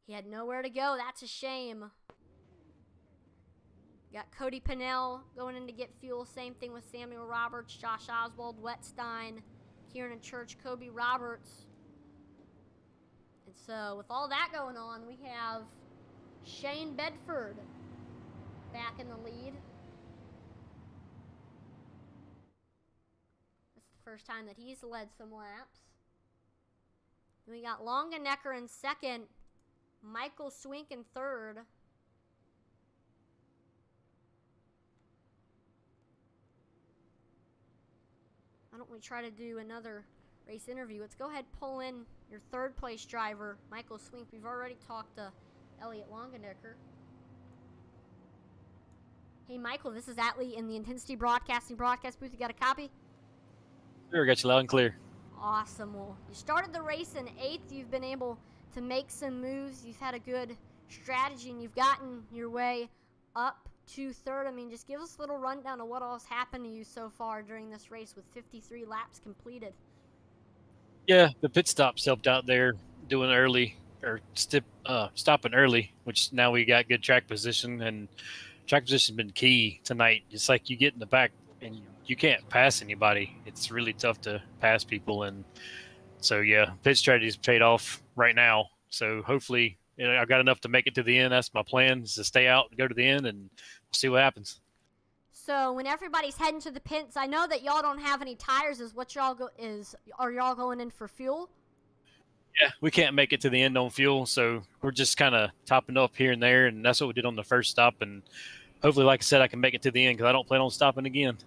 He had nowhere to go. That's a shame. Got Cody Pinnell going in to get fuel. Same thing with Samuel Roberts, Josh Oswald, Wetstein, Kieran Church, Kobe Roberts. And so with all that going on, we have Shane Bedford back in the lead. That's the first time that he's led some laps. Then we got Longenecker in 2nd. Michael Swink in 3rd. Why don't we try to do another race interview? Let's go ahead and pull in your 3rd place driver, Michael Swink. We've already talked to Elliot Longenecker. Hey, Michael, this is Atlee in the Intensity Broadcasting broadcast booth. You got a copy? Sure, got you loud and clear. Awesome. Well, you started the race in 8th. You've been able to make some moves. You've had a good strategy, and you've gotten your way up to 3rd. I mean, just give us a little rundown of what all has happened to you so far during this race with 53 laps completed. Yeah, the pit stops helped out there, doing early or stopping early, which now we got good track position, and track position's been key tonight. It's like you get in the back and you can't pass anybody. It's really tough to pass people, and so yeah, pit strategy's paid off right now. So hopefully, I've got enough to make it to the end. That's my plan, is to stay out and go to the end, and we'll see what happens. So when everybody's heading to the pits, I know that y'all don't have any tires. Are y'all going in for fuel? Yeah, we can't make it to the end on fuel, so we're just kind of topping up here and there, and that's what we did on the first stop. And hopefully, like I said, I can make it to the end because I don't plan on stopping again.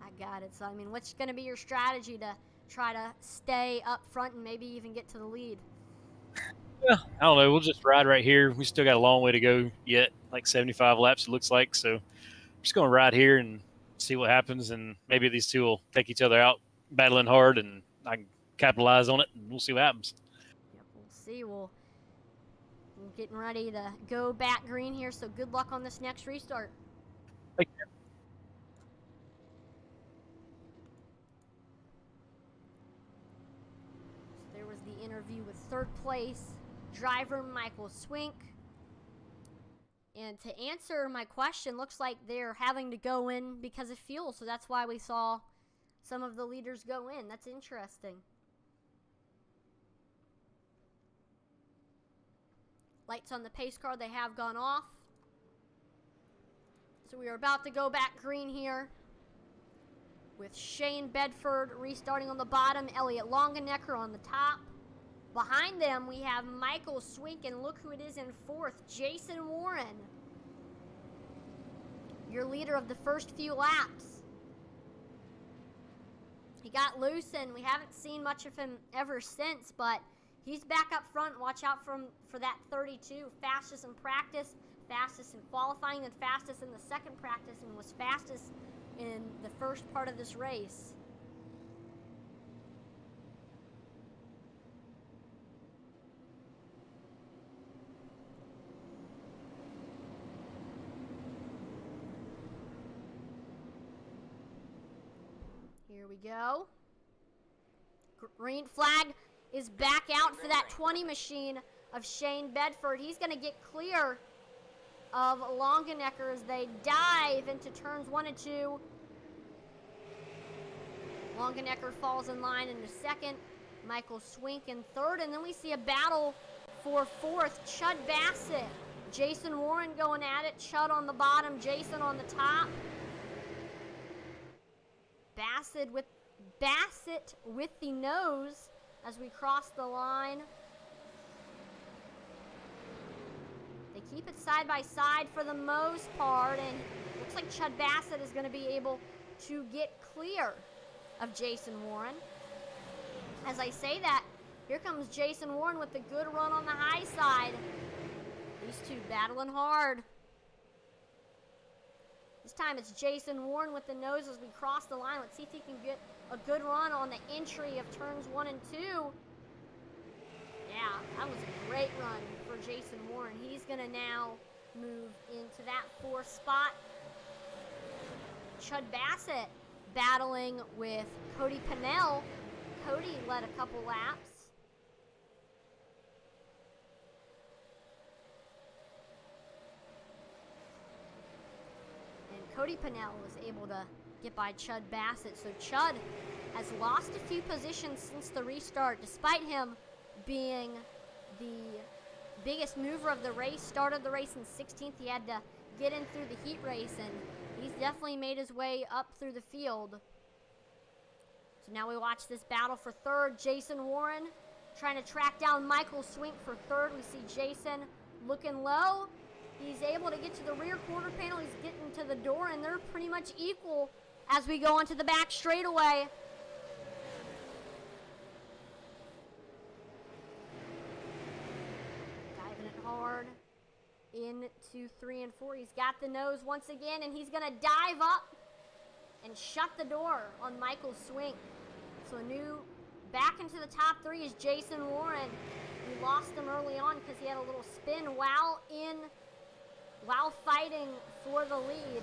I got it. So I mean, what's going to be your strategy to try to stay up front and maybe even get to the lead? Yeah, I don't know. We'll just ride right here. We still got a long way to go yet, like 75 laps it looks like. So I'm just going to ride here and see what happens, and maybe these two will take each other out battling hard, and I can capitalize on it, and we'll see what happens. Yep, we'll see. We're getting ready to go back green here, so good luck on this next restart. Thank you. So there was the interview with third place driver Michael Swink. And to answer my question, looks like they're having to go in because of fuel, so that's why we saw some of the leaders go in. That's interesting. Lights on the pace car, they have gone off. So we are about to go back green here with Shane Bedford restarting on the bottom, Elliot Longenecker on the top. Behind them, we have Michael Swink, and look who it is in fourth, Jason Warren, your leader of the first few laps. He got loose, and we haven't seen much of him ever since, but he's back up front. Watch out for that 32. Fastest in practice, fastest in qualifying, and fastest in the second practice, and was fastest in the first part of this race. Here we go. Green flag is back out for that 20 machine of Shane Bedford. He's going to get clear of Longenecker as they dive into turns 1 and 2. Longenecker falls in line in the second. Michael Swink in third. And then we see a battle for fourth. Chud Bassett. Jason Warren going at it. Chud on the bottom. Jason on the top. Bassett with the nose as we cross the line. They keep it side by side for the most part, and looks like Chud Bassett is going to be able to get clear of Jason Warren. As I say that, here comes Jason Warren with a good run on the high side. These two battling hard. This time it's Jason Warren with the nose as we cross the line. Let's see if he can get a good run on the entry of turns 1 and 2. Yeah, that was a great run for Jason Warren. He's going to now move into that 4th spot. Chud Bassett battling with Cody Pennell. Cody led a couple laps. Cody Pennell was able to get by Chud Bassett. So Chud has lost a few positions since the restart, despite him being the biggest mover of the race. Started the race in 16th. He had to get in through the heat race, and he's definitely made his way up through the field. So now we watch this battle for third. Jason Warren trying to track down Michael Swink for third. We see Jason looking low. He's able to get to the rear quarter panel. He's getting to the door, and they're pretty much equal as we go into the back straightaway. Diving it hard into 3 and 4. He's got the nose once again, and he's going to dive up and shut the door on Michael Swink. So a new back into the top 3 is Jason Warren. We lost him early on because he had a little spin while fighting for the lead.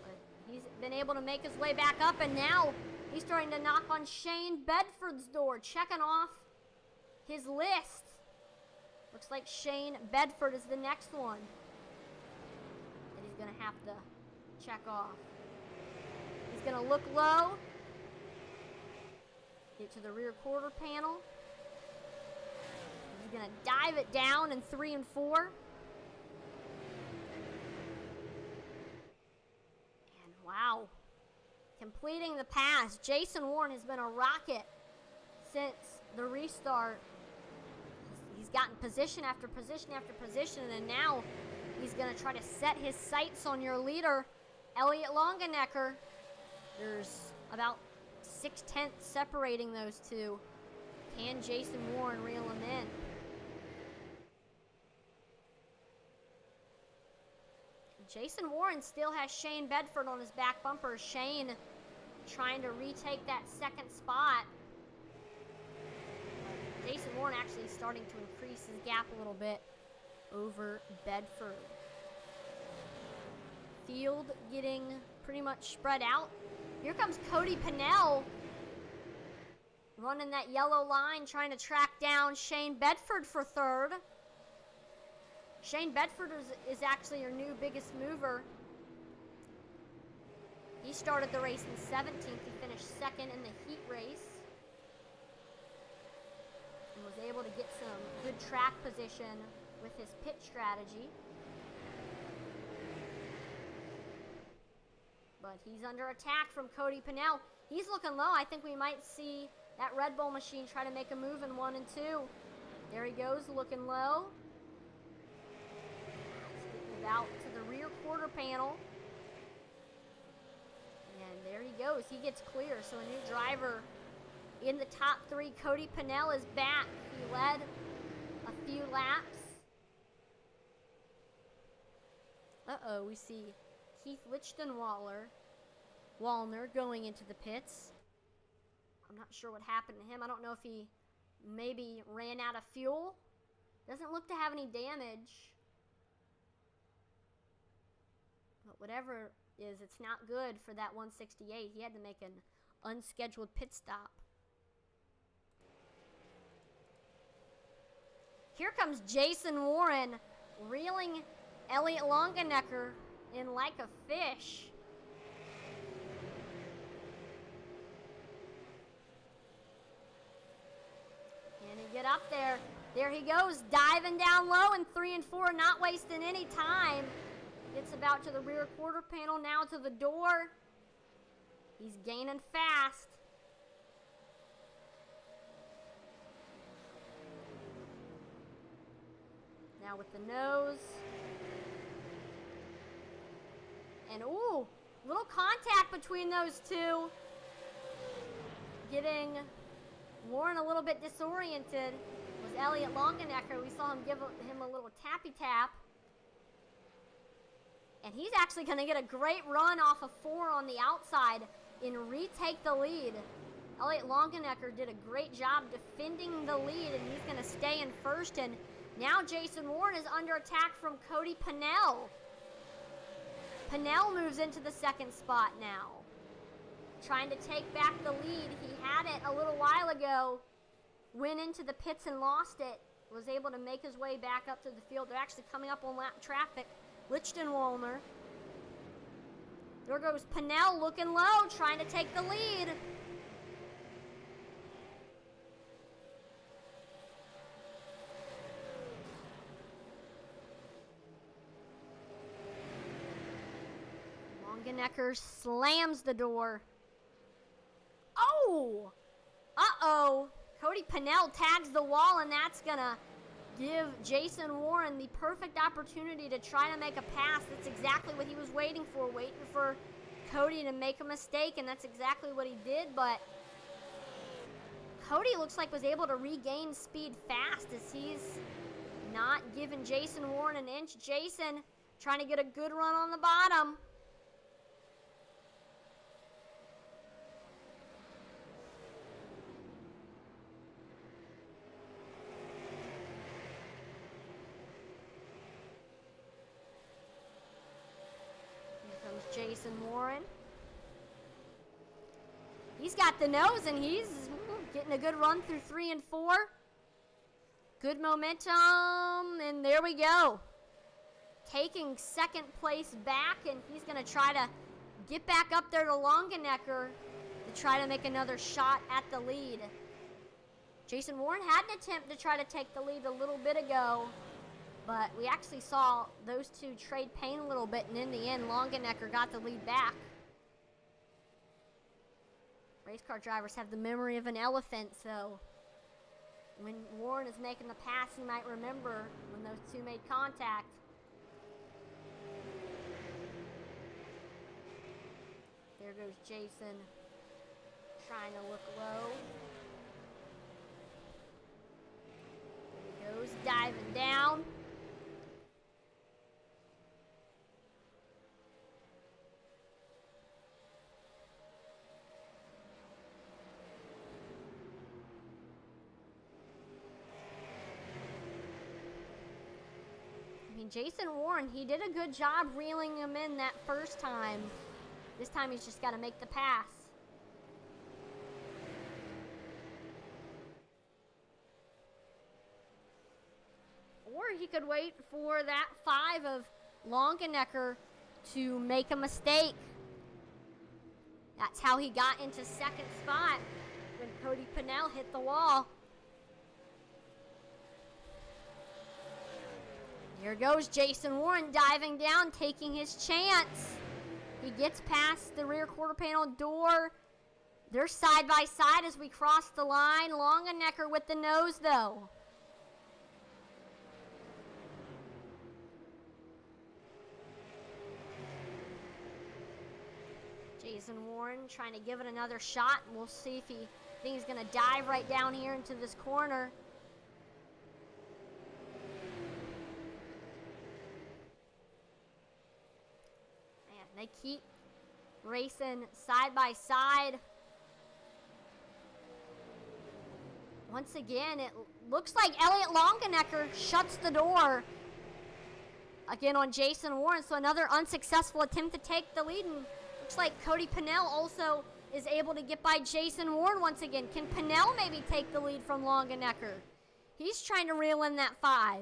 But he's been able to make his way back up, and now he's starting to knock on Shane Bedford's door, checking off his list. Looks like Shane Bedford is the next one that he's going to have to check off. He's going to look low, get to the rear quarter panel. He's going to dive it down in 3 and 4. Wow. Completing the pass. Jason Warren has been a rocket since the restart. He's gotten position after position after position, and now he's going to try to set his sights on your leader, Elliot Longenecker. There's about 6/10 separating those two. Can Jason Warren reel him in? Jason Warren still has Shane Bedford on his back bumper. Shane trying to retake that second spot. Jason Warren actually starting to increase his gap a little bit over Bedford. Field getting pretty much spread out. Here comes Cody Pennell running that yellow line, trying to track down Shane Bedford for third. Shane Bedford is actually your new biggest mover. He started the race in 17th. He finished second in the heat race and was able to get some good track position with his pit strategy. But he's under attack from Cody Pennell. He's looking low. I think we might see that Red Bull machine try to make a move in 1 and 2. There he goes, looking low. He's getting out to the rear quarter panel. And there he goes. He gets clear. So a new driver in the top 3. Cody Pennell is back. He led a few laps. Uh-oh, we see Keith Wallner going into the pits. I'm not sure what happened to him. I don't know if he maybe ran out of fuel. Doesn't look to have any damage. But whatever it is, it's not good for that 168. He had to make an unscheduled pit stop. Here comes Jason Warren reeling Elliot Longenecker in like a fish. Can he get up there? There he goes, diving down low in 3 and 4, not wasting any time. Gets about to the rear quarter panel, now to the door. He's gaining fast. Now with the nose. And ooh, little contact between those two. Getting Warren a little bit disoriented was Elliot Longenecker. We saw him give him a little tappy tap. And he's actually going to get a great run off of 4 on the outside and retake the lead. Elliot Longenecker did a great job defending the lead, and he's going to stay in first. And now Jason Warren is under attack from Cody Pennell. Pennell moves into the second spot now, trying to take back the lead. He had it a little while ago, went into the pits and lost it, was able to make his way back up to the field. They're actually coming up on lap traffic. Lichtenwalner. There goes Pennell looking low, trying to take the lead. Longenecker slams the door. Oh! Uh-oh. Cody Pennell tags the wall, and that's going to give Jason Warren the perfect opportunity to try to make a pass. That's exactly what he was waiting for Cody to make a mistake, and that's exactly what he did. But Cody looks like was able to regain speed fast as he's not giving Jason Warren an inch. Jason trying to get a good run on the bottom. Jason Warren. He's got the nose, and he's getting a good run through 3 and 4. Good momentum, and there we go. Taking second place back, and he's going to try to get back up there to Longenecker to try to make another shot at the lead. Jason Warren had an attempt to try to take the lead a little bit ago, but we actually saw those two trade pain a little bit, and in the end, Longenecker got the lead back. Race car drivers have the memory of an elephant, so when Warren is making the pass, he might remember when those two made contact. There goes Jason, trying to look low. There he goes, diving down. I mean, Jason Warren, he did a good job reeling him in that first time. This time he's just got to make the pass. Or he could wait for that 5 of Longenecker to make a mistake. That's how he got into second spot when Cody Pennell hit the wall. Here goes Jason Warren diving down, taking his chance. He gets past the rear quarter panel door. They're side by side as we cross the line. Longenecker with the nose, though. Jason Warren trying to give it another shot. We'll see if he thinks he's going to dive right down here into this corner. They keep racing side by side. Once again, it looks like Elliot Longenecker shuts the door again on Jason Warren. So another unsuccessful attempt to take the lead. And looks like Cody Pennell also is able to get by Jason Warren once again. Can Pennell maybe take the lead from Longenecker? He's trying to reel in that 5.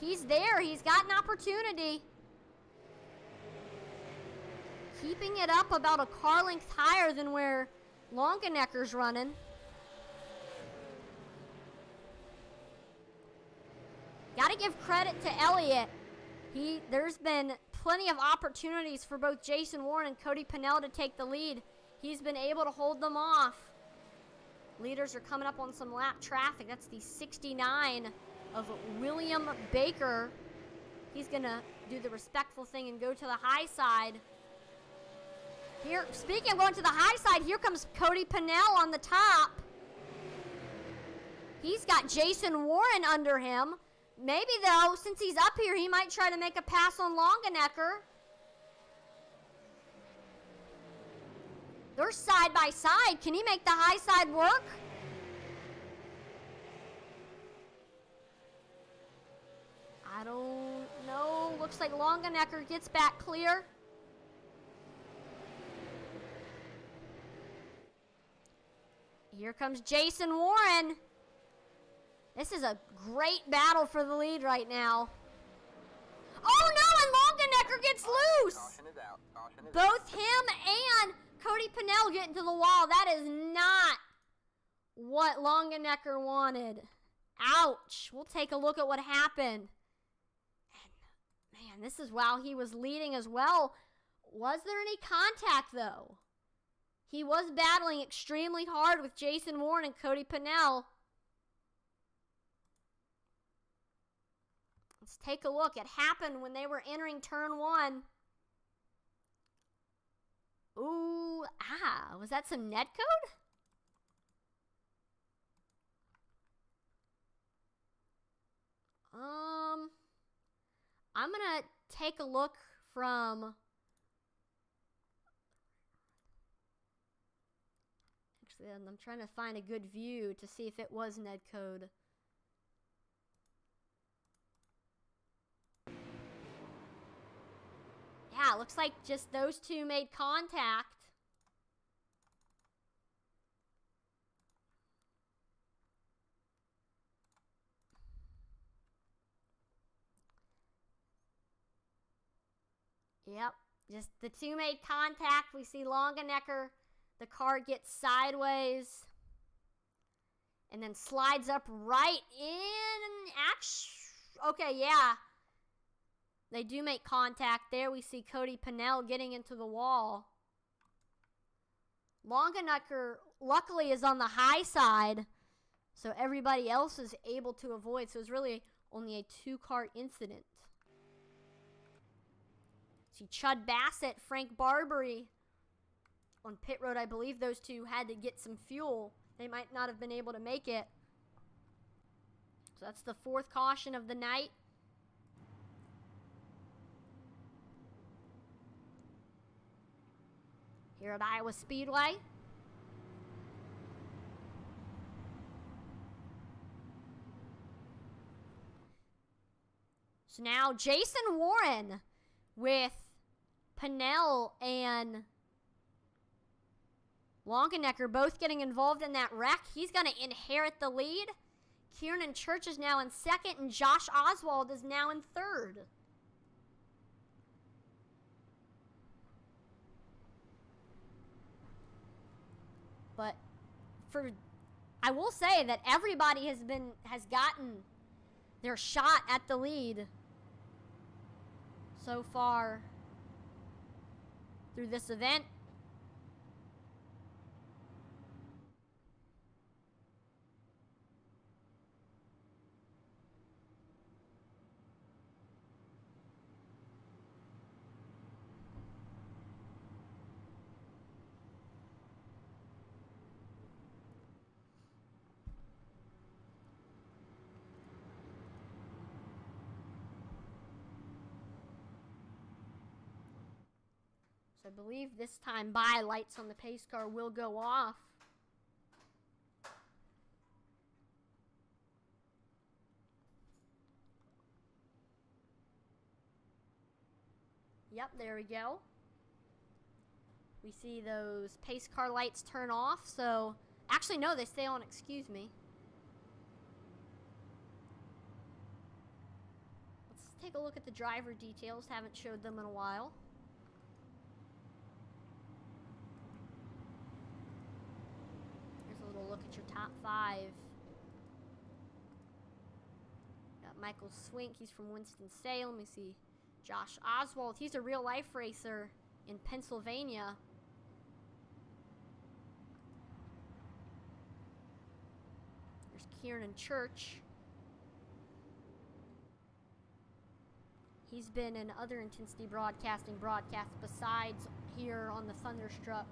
He's there. He's got an opportunity. Keeping it up about a car length higher than where Longenecker's running. Got to give credit to Elliott. There's been plenty of opportunities for both Jason Warren and Cody Pennell to take the lead. He's been able to hold them off. Leaders are coming up on some lap traffic. That's the 69 of William Baker. He's gonna do the respectful thing and go to the high side. Here, speaking of going to the high side, here comes Cody Pennell on the top. He's got Jason Warren under him. Maybe though, since he's up here, he might try to make a pass on Longenecker. They're side by side. Can he make the high side work? I don't know. Looks like Longenecker gets back clear. Here comes Jason Warren. This is a great battle for the lead right now. Oh no, and Longenecker gets loose. Both him and Cody Pennell get into the wall. That is not what Longenecker wanted. Ouch. We'll take a look at what happened. Man, this is while he was leading as well. Was there any contact, though? He was battling extremely hard with Jason Warren and Cody Pennell. Let's take a look. It happened when they were entering turn 1. Ooh, was that some netcode? I'm gonna take a look from. Actually, I'm trying to find a good view to see if it was netcode. Yeah, it looks like just those two made contact. Yep, just the two made contact. We see Longenecker, the car gets sideways and then slides up right in. Okay, yeah. They do make contact there. We see Cody Pennell getting into the wall. Longenecker, luckily, is on the high side, so everybody else is able to avoid. So it's really only a 2-car incident. So See Chud Bassett, Frank Barbary on pit road. I believe those two had to get some fuel. They might not have been able to make it. So that's the 4th caution of the night. Here at Iowa Speedway. So now Jason Warren with Pinnell and Longenecker both getting involved in that wreck. He's going to inherit the lead. Kieran Church is now in 2nd, and Josh Oswald is now in 3rd. But I will say that everybody has gotten their shot at the lead so far through this event. So I believe this time by lights on the pace car will go off. Yep, there we go. We see those pace car lights turn off. So, actually no, they stay on, excuse me. Let's take a look at the driver details. Haven't showed them in a while. Here's a little look at your top 5. Got Michael Swink, he's from Winston-Salem. We see Josh Oswald, he's a real-life racer in Pennsylvania. There's Kieran Church. He's been in other Intensity Broadcasting broadcasts besides here on the Thunderstruck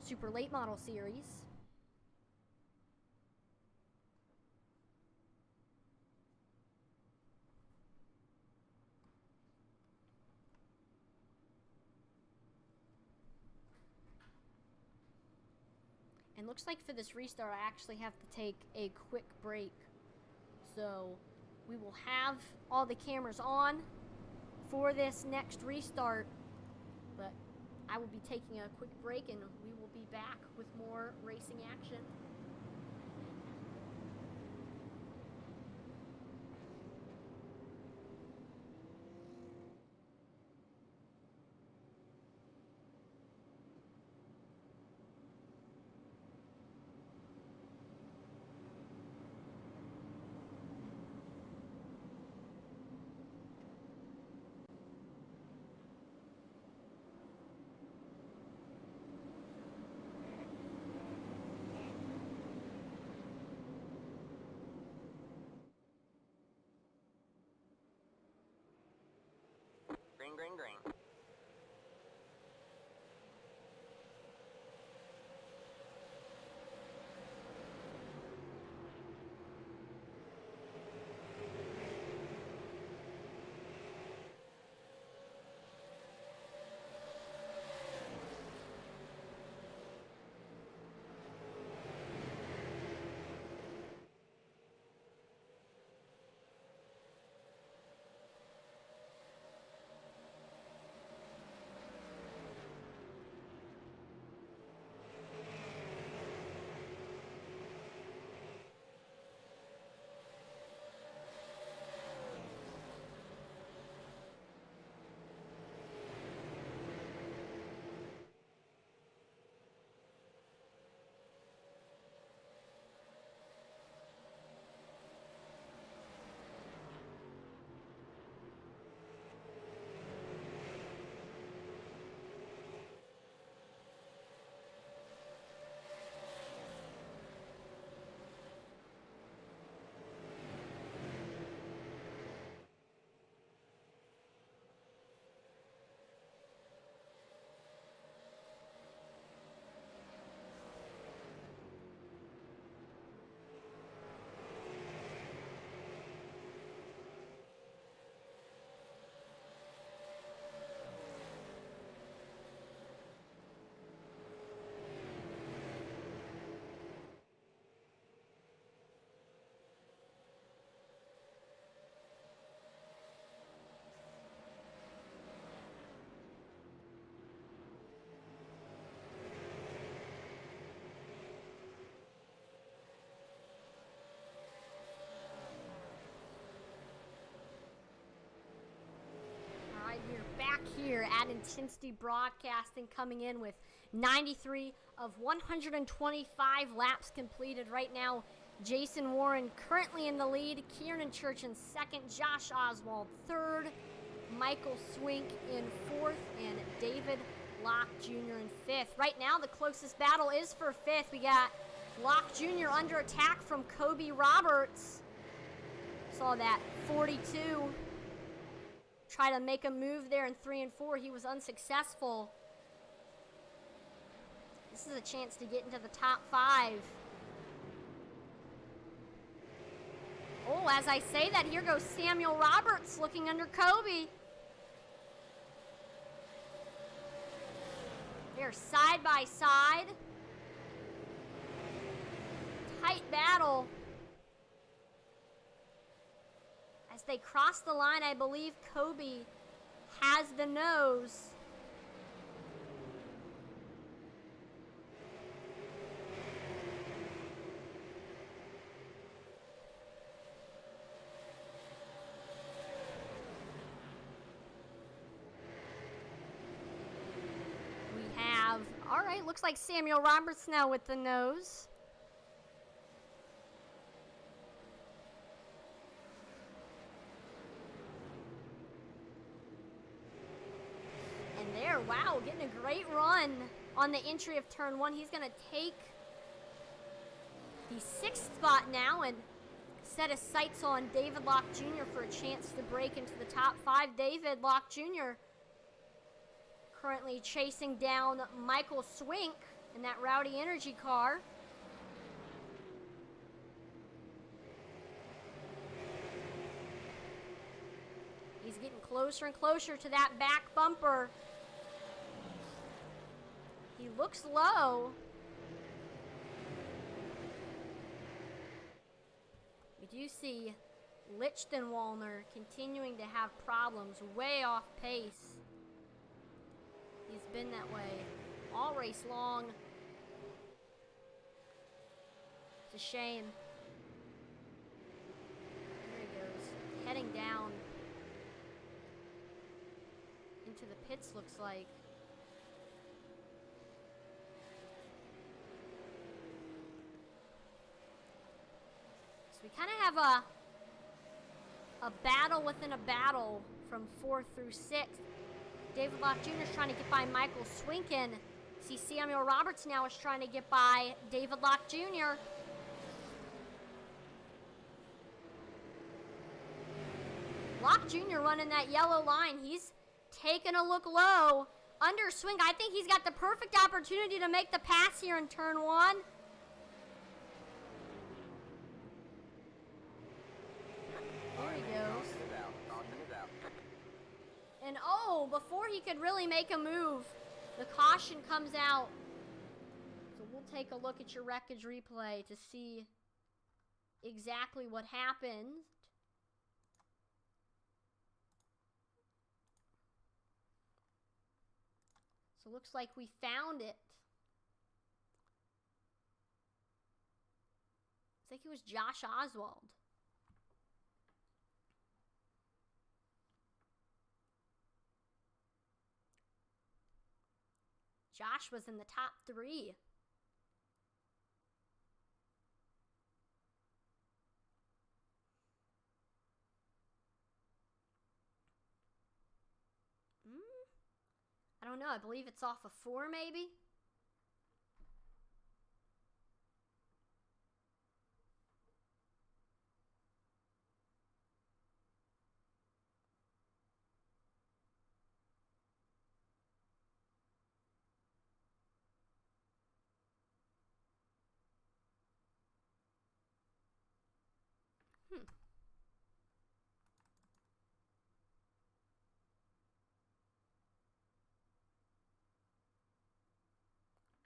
Super Late Model Series. And looks like for this restart, I actually have to take a quick break. So we will have all the cameras on for this next restart, but I will be taking a quick break and we will be back with more racing action. High Intensity Broadcasting, coming in with 93 of 125 laps completed. Right now, Jason Warren currently in the lead, Kieran Church in second, Josh Oswald third, Michael Swink in fourth, and David Locke Jr. in fifth. Right now, the closest battle is for fifth. We got Locke Jr. under attack from Kobe Roberts. Saw that 42. Try to make a move there in 3 and 4. He was unsuccessful. This is a chance to get into the top 5. Oh, as I say that, here goes Samuel Roberts looking under Kobe. They're side by side. Tight battle. As they cross the line, I believe Kobe has the nose. All right, looks like Samuel Roberts now with the nose. And there, wow, getting a great run on the entry of turn 1. He's going to take the 6th spot now and set his sights on David Locke Jr. for a chance to break into the top 5. David Locke Jr. currently chasing down Michael Swink in that Rowdy Energy car. He's getting closer and closer to that back bumper. He looks low. We do see Lichtenwalner continuing to have problems, way off pace. He's been that way all race long. It's a shame. There he goes, heading down into the pits, looks like. So we kind of have a battle within a battle from 4th through 6th. David Locke Jr. is trying to get by Michael Swinkin. See, Samuel Roberts now is trying to get by David Locke Jr. Locke Jr. running that yellow line. He's taking a look low. Under Swink, I think he's got the perfect opportunity to make the pass here in turn 1. There he goes. And oh, before he could really make a move, the caution comes out. So we'll take a look at your wreckage replay to see exactly what happened. So looks like we found it. Looks like it was Josh Oswald. Josh was in the top 3. I don't know. I believe it's off of 4, maybe?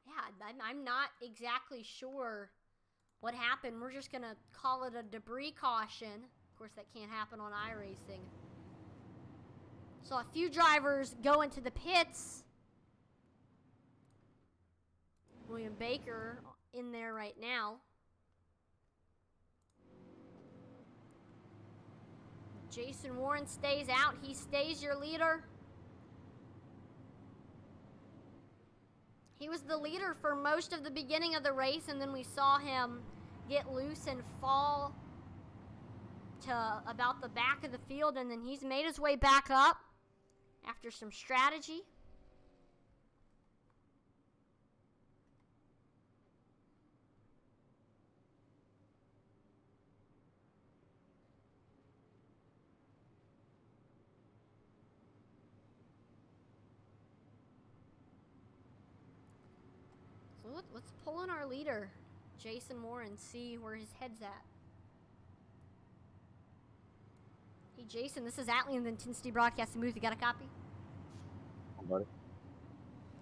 Yeah, I'm not exactly sure what happened. We're just going to call it a debris caution. Of course, that can't happen on iRacing. So a few drivers go into the pits. William Baker in there right now. Jason Warren stays out. He stays your leader. was the leader for most of the beginning of the race, and then we saw him get loose and fall to about the back of the field, and then he's made his way back up after some strategy. So let's pull in our leader, Jason Moore, and see where his head's at. Hey, Jason, this is Atlee in the Intensity Broadcasting booth. You got a copy? Buddy.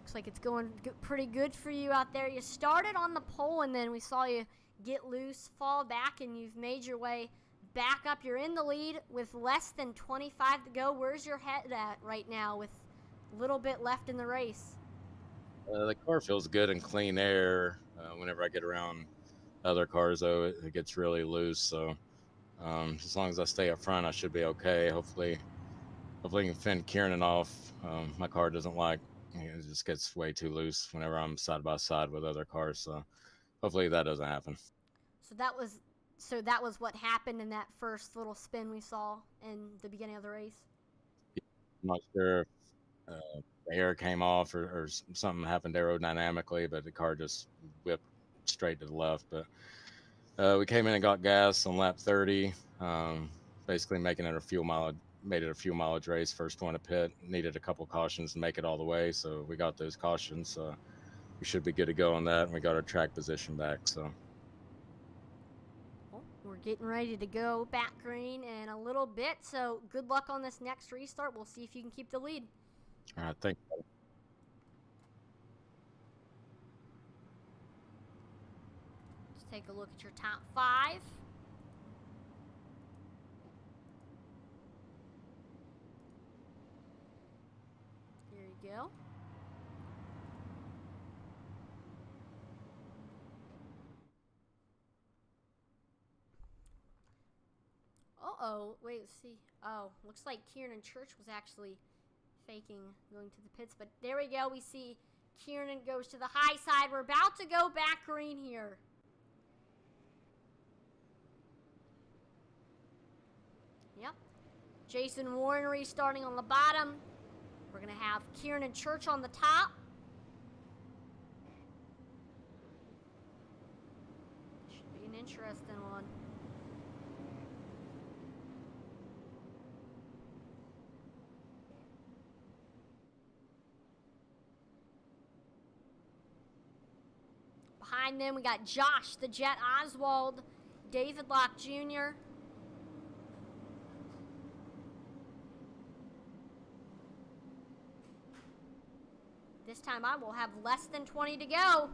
Looks like it's going pretty good for you out there. You started on the pole, and then we saw you get loose, fall back, and you've made your way back up. You're in the lead with less than 25 to go. Where's your head at right now with a little bit left in the race? The car feels good and clean air. Whenever I get around other cars, though, it gets really loose. So as long as I stay up front, I should be okay. Hopefully I can fend Kiernan off. My car doesn't like, it just gets way too loose whenever I'm side by side with other cars. So hopefully that doesn't happen. So that was what happened in that first little spin we saw in the beginning of the race. I'm not sure if the air came off or something happened aerodynamically, but the car just whipped straight to the left. But we came in and got gas on lap 30, basically making it a fuel mileage race. First one to pit, needed a couple cautions to make it all the way, so we got those cautions. We should be good to go on that, and we got our track position back. So well, we're getting ready to go back green in a little bit, so good luck on this next restart. We'll see if you can keep the lead. all right, thank you. Let's take a look at your top 5. There you go. Uh-oh, wait, let's see. Oh, looks like Kiernan Church was actually faking going to the pits, but there we go. We see Kiernan goes to the high side. We're about to go back green here. Yep. Jason Warren restarting on the bottom. We're going to have Kiernan Church on the top. Should be an interesting one. Behind them, we got Josh, the Jet Oswald, David Locke Jr. This time I will have less than 20 to go.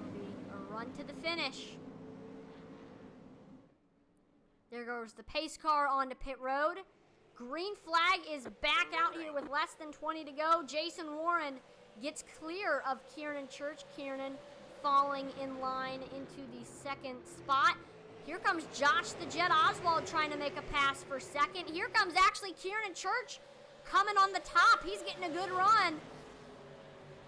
It'll be a run to the finish. There goes the pace car onto pit road. Green flag is back out here with less than 20 to go. Jason Warren gets clear of Kiernan Church. Kiernan falling in line into the second spot. Here comes Josh the Jet Oswald trying to make a pass for second. Here comes actually Kiernan Church coming on the top. He's getting a good run.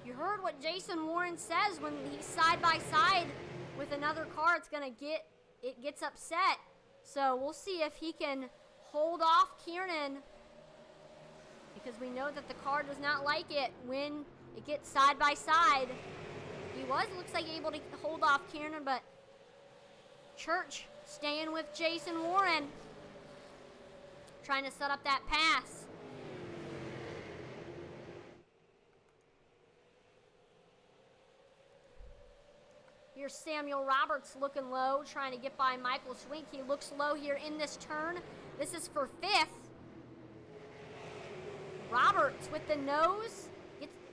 You heard what Jason Warren says when he's side by side with another car. It gets upset. So we'll see if he can hold off Kiernan, because we know that the car does not like it when it gets side by side. Looks like able to hold off Kiernan, but Church staying with Jason Warren, trying to set up that pass. Here's Samuel Roberts looking low, trying to get by Michael Swink. He looks low here in this turn. This is for 5th. Roberts with the nose.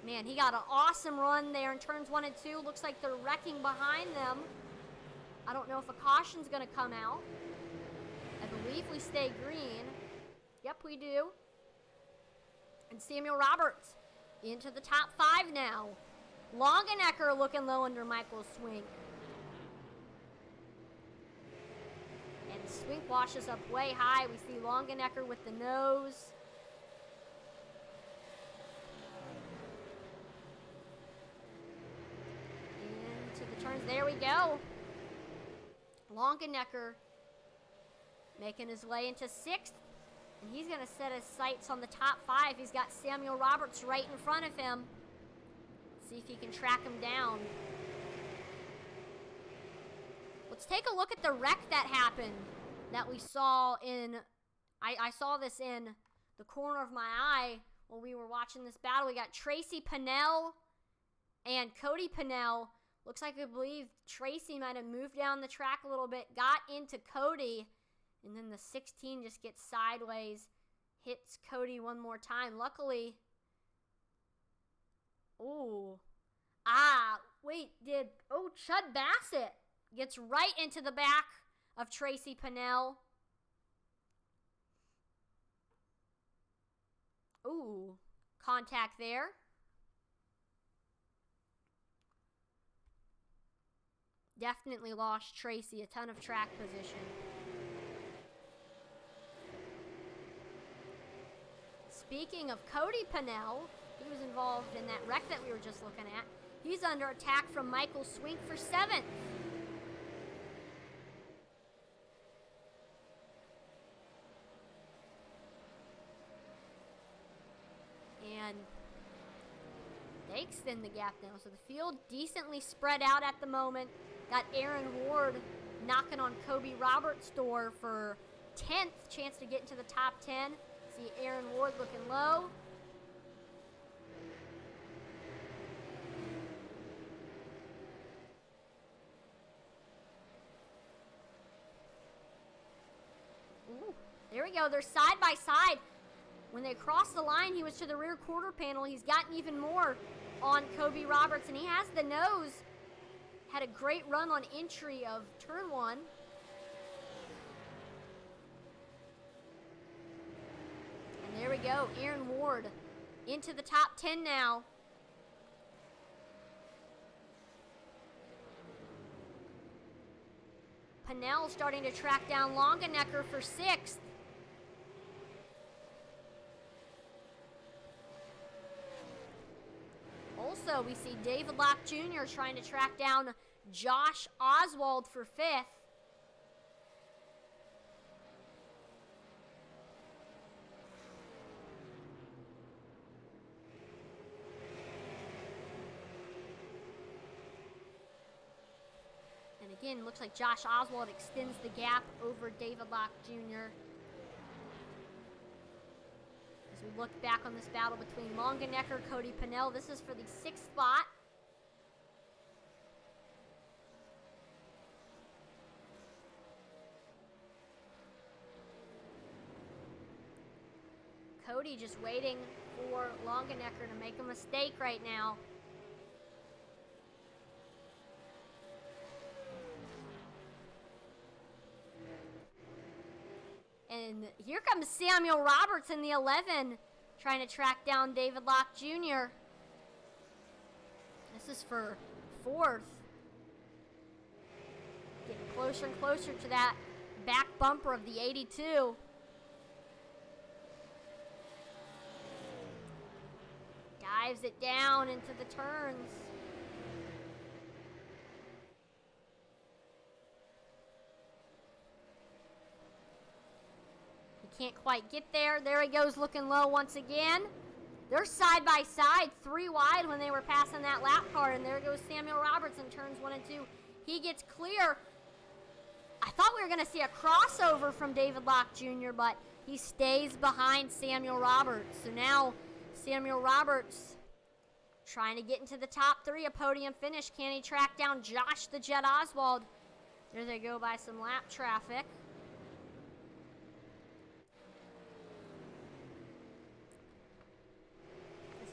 Man, he got an awesome run there in turns 1 and 2. Looks like they're wrecking behind them. I don't know if a caution's going to come out. I believe we stay green. Yep, we do. And Samuel Roberts into the top 5 now. Longenecker looking low under Michael Swink. And Swink washes up way high. We see Longenecker with the nose. we go. Longenecker making his way into 6th. And he's going to set his sights on the top 5. He's got Samuel Roberts right in front of him. See if he can track him down. Let's take a look at the wreck that happened that we saw in... I saw this in the corner of my eye when we were watching this battle. We got Tracy Pennell and Cody Pennell. Looks like I believe Tracy might have moved down the track a little bit, got into Cody, and then the 16 just gets sideways, hits Cody one more time. Luckily, Chud Bassett gets right into the back of Tracy Pennell. Ooh, contact there. Definitely lost Tracy a ton of track position. Speaking of Cody Pennell, he was involved in that wreck that we were just looking at. He's under attack from Michael Swink for 7th. And they extend the gap now. So the field decently spread out at the moment. Got Aaron Ward knocking on Kobe Roberts' door for 10th. Chance to get into the top 10. See Aaron Ward looking low. Ooh, there we go. They're side by side. When they crossed the line, he was to the rear quarter panel. He's gotten even more on Kobe Roberts, and he has the nose. Had a great run on entry of turn 1. And there we go, Aaron Ward into the top 10 now. Pennell starting to track down Longenecker for 6th. Also, we see David Locke Jr. trying to track down Josh Oswald for 5th. And again, looks like Josh Oswald extends the gap over David Locke Jr. As we look back on this battle between Longenecker, Cody Pennell, this is for the 6th spot. Cody just waiting for Longenecker to make a mistake right now. And here comes Samuel Roberts in the 11, trying to track down David Locke Jr. This is for 4th. Getting closer and closer to that back bumper of the 82. Dives it down into the turns. Can't quite get there. There he goes, looking low once again. They're side by side, 3 wide when they were passing that lap car, and there goes Samuel Roberts in turns 1 and 2. He gets clear. I thought we were going to see a crossover from David Locke Jr., but he stays behind Samuel Roberts. So now Samuel Roberts trying to get into the top 3, a podium finish. Can he track down Josh the Jet Oswald? There they go by some lap traffic.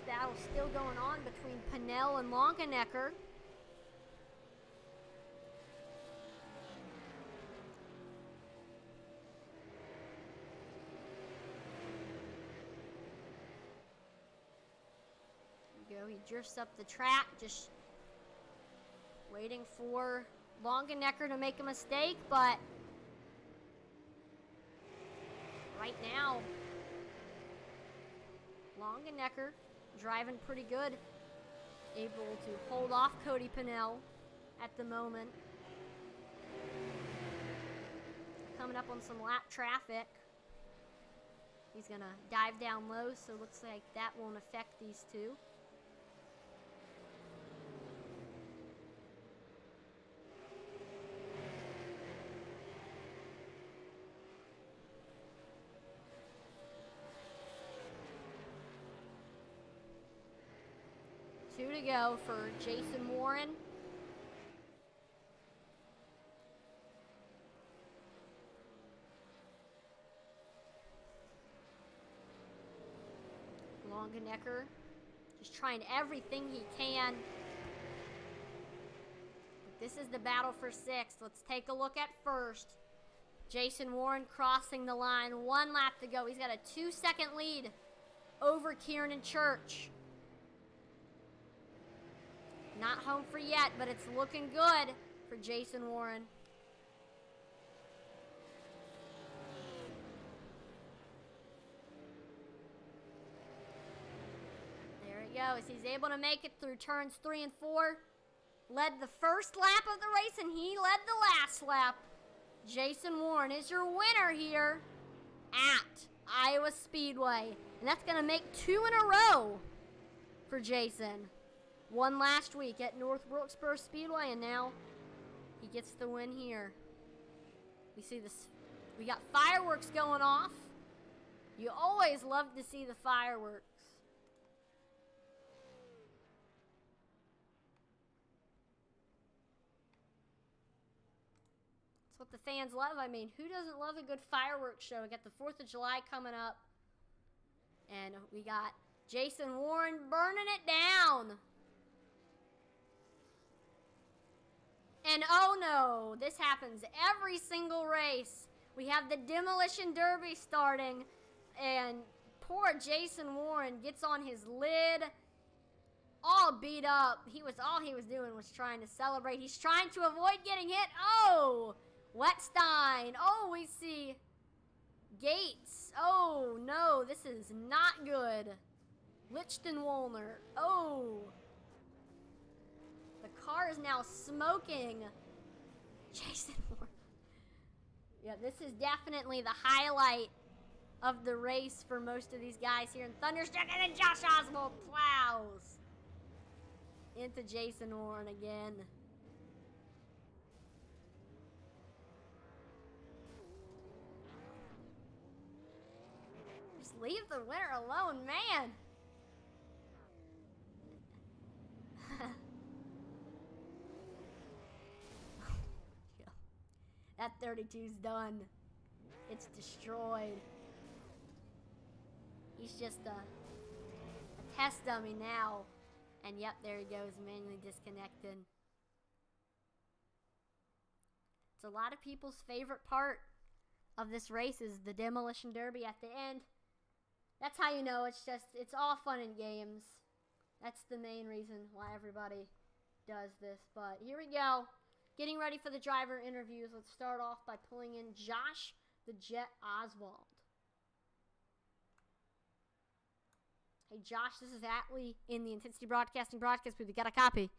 Battle still going on between Pennell and Longenecker. There you go, he drifts up the track, just waiting for Longenecker to make a mistake, but right now, Longenecker driving pretty good, able to hold off Cody Pennell at the moment. Coming up on some lap traffic. He's going to dive down low, so it looks like that won't affect these two. Two to go for Jason Warren. Longenecker just trying everything he can. But this is the battle for sixth. Let's take a look at first. Jason Warren crossing the line. 1 lap to go. He's got a 2-second lead over Kieran Church. Not home free yet, but it's looking good for Jason Warren. There it goes. He's able to make it through turns 3 and 4. Led the first lap of the race, and he led the last lap. Jason Warren is your winner here at Iowa Speedway. And that's going to make 2 in a row for Jason. 1 last week at North Wilkesboro Speedway, and now he gets the win here. We see this. We got fireworks going off. You always love to see the fireworks. That's what the fans love. I mean, who doesn't love a good fireworks show? We got the 4th of July coming up, and we got Jason Warren burning it down. And oh no, this happens every single race. We have the Demolition Derby starting, and poor Jason Warren gets on his lid, all beat up. All he was doing was trying to celebrate. He's trying to avoid getting hit. Oh, Wetstein. Oh, we see Gates. Oh no, this is not good. Lichtenwollner. Oh. The car is now smoking. Jason Warren. Yeah, this is definitely the highlight of the race for most of these guys here in Thunderstruck. And then Josh Oswald plows into Jason Warren again. Just leave the winner alone, man. That 32's done. It's destroyed. He's just a test dummy now. And yep, there he goes, manually disconnected. It's a lot of people's favorite part of this race is the Demolition Derby at the end. That's how you know it's all fun and games. That's the main reason why everybody does this. But here we go. Getting ready for the driver interviews. Let's start off by pulling in Josh the Jet Oswald. Hey Josh, this is Atlee in the Intensity Broadcasting broadcast booth. You got a copy?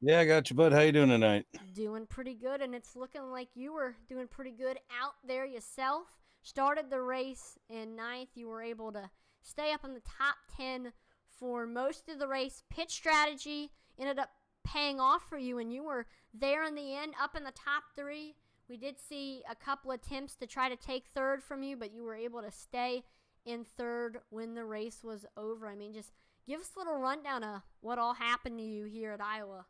Yeah, I got you, bud. How you doing tonight? Doing pretty good, and it's looking like you were doing pretty good out there yourself. Started the race in 9th. You were able to stay up in the top 10 for most of the race. Pitch strategy ended up paying off for you, and you were there in the end, up in the top 3. We did see a couple attempts to try to take 3rd from you, but you were able to stay in 3rd when the race was over. I mean, just give us a little rundown of what all happened to you here at Iowa.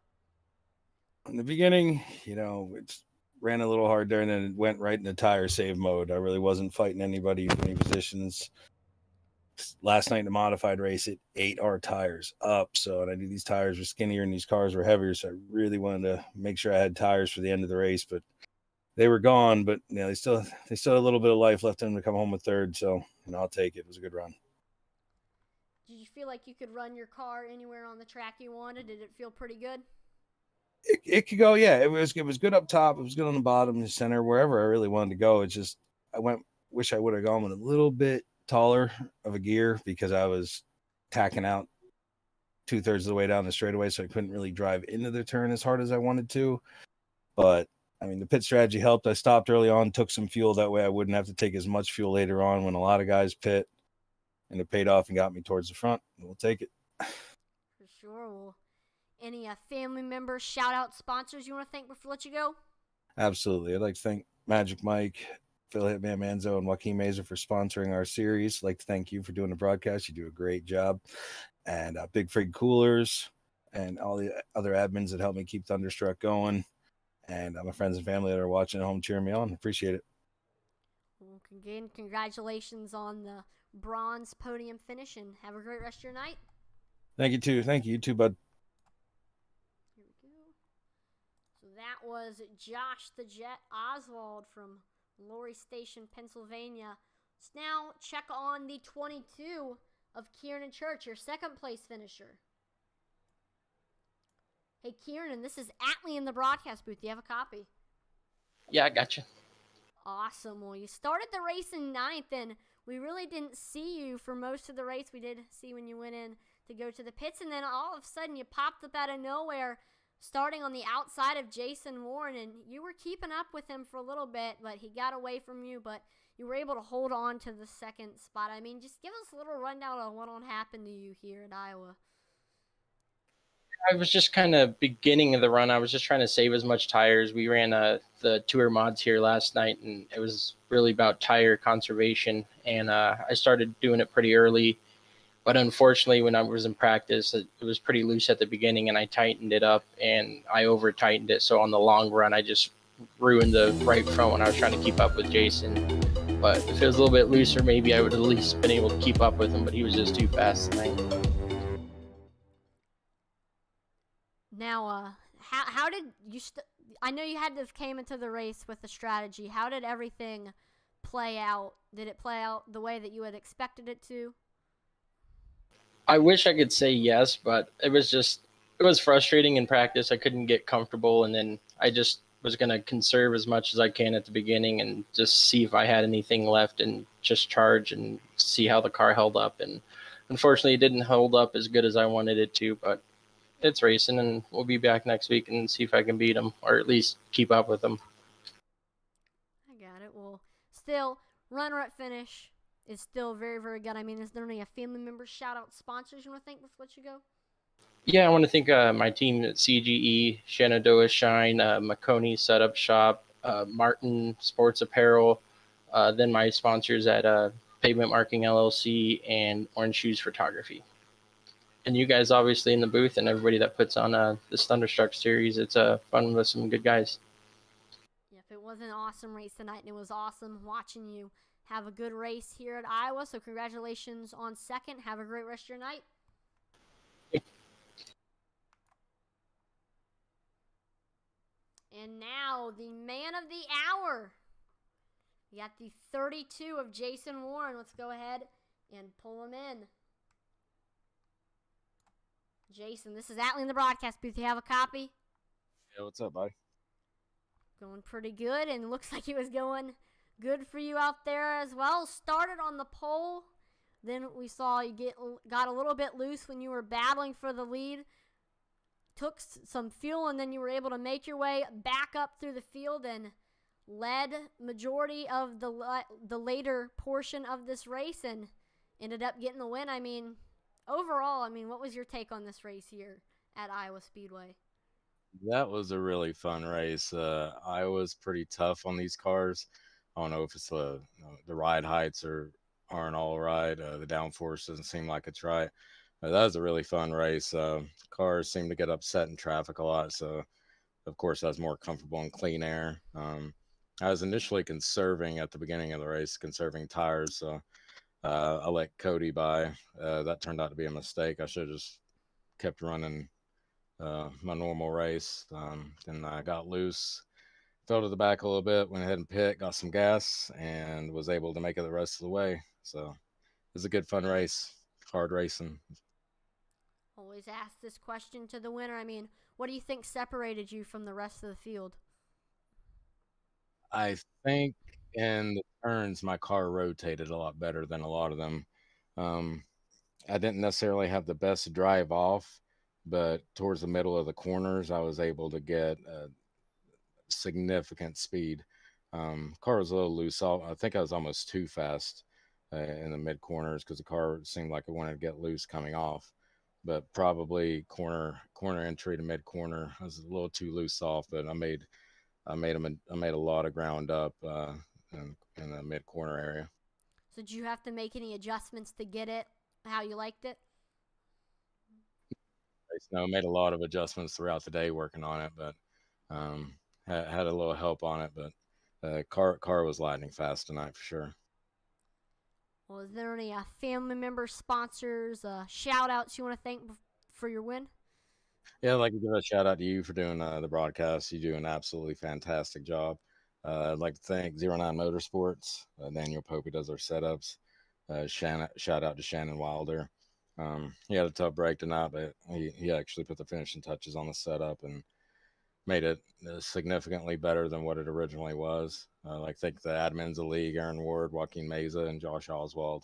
In the beginning, it ran a little hard there, and then it went right into tire save mode. I really wasn't fighting anybody for any positions. Last night in the modified race, it ate our tires up. And I knew these tires were skinnier and these cars were heavier. So I really wanted to make sure I had tires for the end of the race, but they were gone. But they still had a little bit of life left in them to come home with 3rd. So I'll take it. It was a good run. Did you feel like you could run your car anywhere on the track you wanted? Did it feel pretty good? It could go, yeah. It was good up top. It was good on the bottom, the center, wherever I really wanted to go. It's just wish I would have gone with a little bit taller of a gear because I was tacking out 2/3 of the way down the straightaway, so I couldn't really drive into the turn as hard as I wanted to. But I mean, the pit strategy helped. I stopped early on, took some fuel. That way I wouldn't have to take as much fuel later on when a lot of guys pit. And it paid off and got me towards the front. We'll take it. For sure. Well, any family members, shout out sponsors you want to thank before I let you go? Absolutely. I'd like to thank Magic Mike, Phil Hitman Manzo, and Joaquin Mazer for sponsoring our series. I'd like to thank you for doing the broadcast. You do a great job. And Big Frig Coolers and all the other admins that help me keep Thunderstruck going. And my friends and family that are watching at home cheering me on. Appreciate it. Well, again, congratulations on the bronze podium finish, and have a great rest of your night. Thank you, too. Thank you, too, bud. Here we go. So that was Josh the Jet Oswald from Lori Station, Pennsylvania. Let's now check on the 22 of Kieran Church, your second place finisher. Hey, Kieran, this is Atlee in the broadcast booth. Do you have a copy? Yeah, I got you. Awesome. Well, you started the race in 9th, and we really didn't see you for most of the race. We did see when you went in to go to the pits, and then all of a sudden you popped up out of nowhere, starting on the outside of Jason Warren, and you were keeping up with him for a little bit, but he got away from you, but you were able to hold on to the second spot. I mean, just give us a little rundown on what happened to you here at Iowa. I was just kind of beginning of the run. I was just trying to save as much tires. We ran the tour mods here last night, and it was really about tire conservation. And I started doing it pretty early. But unfortunately, when I was in practice, it was pretty loose at the beginning, and I tightened it up, and I over-tightened it. So on the long run, I just ruined the right front when I was trying to keep up with Jason. But if it was a little bit looser, maybe I would have at least been able to keep up with him, but he was just too fast tonight. Now, how did you? I know you had to have came into the race with a strategy. How did everything play out? Did it play out the way that you had expected it to? I wish I could say yes, but it was frustrating in practice. I couldn't get comfortable, and then I just was going to conserve as much as I can at the beginning and just see if I had anything left and just charge and see how the car held up. And unfortunately, it didn't hold up as good as I wanted it to, but it's racing, and we'll be back next week and see if I can beat them or at least keep up with them. I got it. Well, still, runner-up finish is still very, very good. I mean, is there any family members, shout-out sponsors you want to thank before I let you go? Yeah, I want to thank my team at CGE, Shenandoah Shine, Maconi Setup Shop, Martin Sports Apparel, then my sponsors at Pavement Marking LLC and Orange Shoes Photography. And you guys obviously in the booth and everybody that puts on this Thunderstruck series. It's fun with some good guys. Yep, it was an awesome race tonight, and it was awesome watching you have a good race here at Iowa. So congratulations on second. Have a great rest of your night. And now the man of the hour. We got the 32 of Jason Warren. Let's go ahead and pull him in. Jason, this is Atlee in the broadcast booth. You have a copy? Yeah, what's up, buddy? Going pretty good, and looks like it was going good for you out there as well. Started on the pole, then we saw you got a little bit loose when you were battling for the lead. Took some fuel, and then you were able to make your way back up through the field and led majority of the later portion of this race and ended up getting the win. I mean, overall, what was your take on this race here at Iowa Speedway? That was a really fun race. Iowa's pretty tough on these cars. I don't know if it's the ride heights aren't all right. The downforce doesn't seem like it's right. That was a really fun race. Cars seem to get upset in traffic a lot, so of course I was more comfortable in clean air. I was initially conserving at the beginning of the race, conserving tires, so I let Cody by. That turned out to be a mistake. I should have just kept running my normal race. Then I got loose, fell to the back a little bit, went ahead and pit, got some gas, and was able to make it the rest of the way. So it was a good, fun race, hard racing. Always ask this question to the winner. What do you think separated you from the rest of the field? I think in the turns, my car rotated a lot better than a lot of them. I didn't necessarily have the best drive off, but towards the middle of the corners, I was able to get significant speed. Car was a little loose. I think I was almost too fast in the mid corners because the car seemed like it wanted to get loose coming off. But probably corner entry to mid corner, I was a little too loose off. But I made a lot of ground up in the mid corner area. So did you have to make any adjustments to get it how you liked it? No, made a lot of adjustments throughout the day working on it, but had a little help on it. But car was lightning fast tonight for sure. Well, is there any family members, sponsors, shout outs you want to thank for your win? Yeah, I'd like to give a shout out to you for doing the broadcast. You do an absolutely fantastic job. I'd like to thank 09 Motorsports. Daniel Popey does our setups. Shout out to Shannon Wilder. He had a tough break tonight, but he actually put the finishing touches on the setup and made it significantly better than what it originally was. Like thank the admins of the league, Aaron Ward, Joaquin Meza, and Josh Oswald.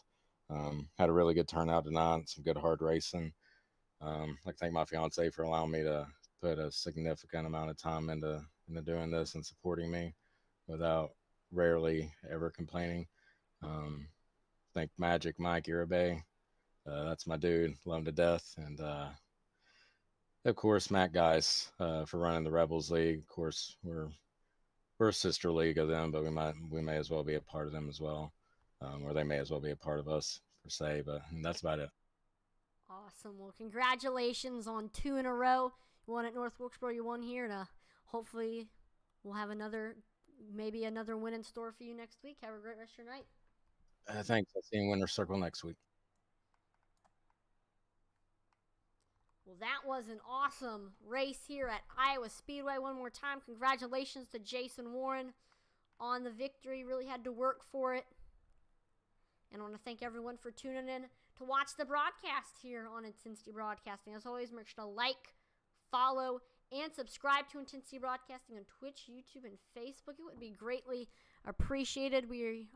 Had a really good turnout tonight, some good hard racing. Like thank my fiance for allowing me to put a significant amount of time into doing this and supporting me without rarely ever complaining. Thank Magic Mike Irabay. That's my dude. Love him to death. And of course, Matt Geis for running the Rebels League. Of course, we're a sister league of them, but we may as well be a part of them as well, or they may as well be a part of us per se. But that's about it. Awesome. Well, congratulations on 2 in a row. You won at North Wilkesboro, you won here, and hopefully we'll have maybe another win in store for you next week. Have a great rest of your night. Thanks. I'll see you in Winter Circle next week. Well, that was an awesome race here at Iowa Speedway. One more time, congratulations to Jason Warren on the victory. Really had to work for it. And I want to thank everyone for tuning in to watch the broadcast here on Intensity Broadcasting. As always, make sure to like, follow, and subscribe to Intensity Broadcasting on Twitch, YouTube, and Facebook. It would be greatly appreciated.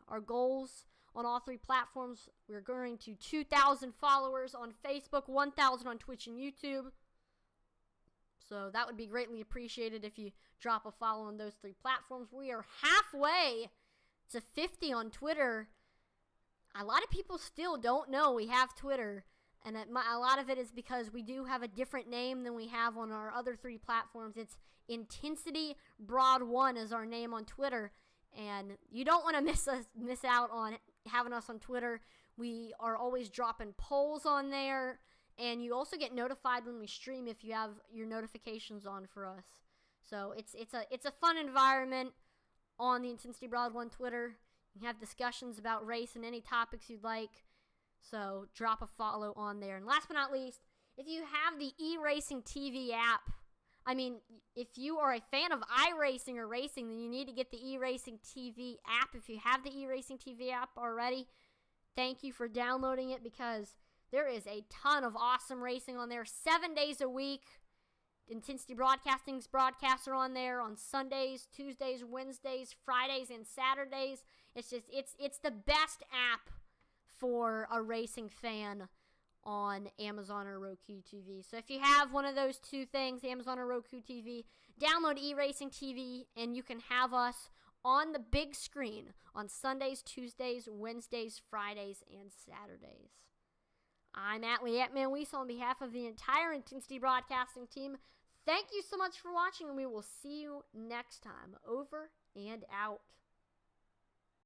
Our goals on all 3 platforms, we're going to 2,000 followers on Facebook, 1,000 on Twitch and YouTube. So that would be greatly appreciated if you drop a follow on those 3 platforms. We are halfway to 50 on Twitter. A lot of people still don't know we have Twitter, and a lot of it is because we do have a different name than we have on our other 3 platforms. It's Intensity Broad 1 is our name on Twitter, and you don't want to miss out on having us on Twitter. We are always dropping polls on there, and you also get notified when we stream if you have your notifications on for us. So it's a fun environment on the Intensity Broad 1 Twitter. You can have discussions about race and any topics you'd like. So drop a follow on there. And last but not least, if you have the eRacing TV app, if you are a fan of iRacing or racing, then you need to get the eRacing TV app. If you have the eRacing TV app already, thank you for downloading it because there is a ton of awesome racing on there 7 days a week. Intensity Broadcasting's broadcasts are on there on Sundays, Tuesdays, Wednesdays, Fridays, and Saturdays. It's the best app for a racing fan on Amazon or Roku TV. So if you have one of those 2 things, Amazon or Roku TV, download eRacing TV and you can have us on the big screen on Sundays, Tuesdays, Wednesdays, Fridays, and Saturdays. I'm Atlee Atman Weiss on behalf of the entire Intensity Broadcasting team. Thank you so much for watching, and we will see you next time. Over and out.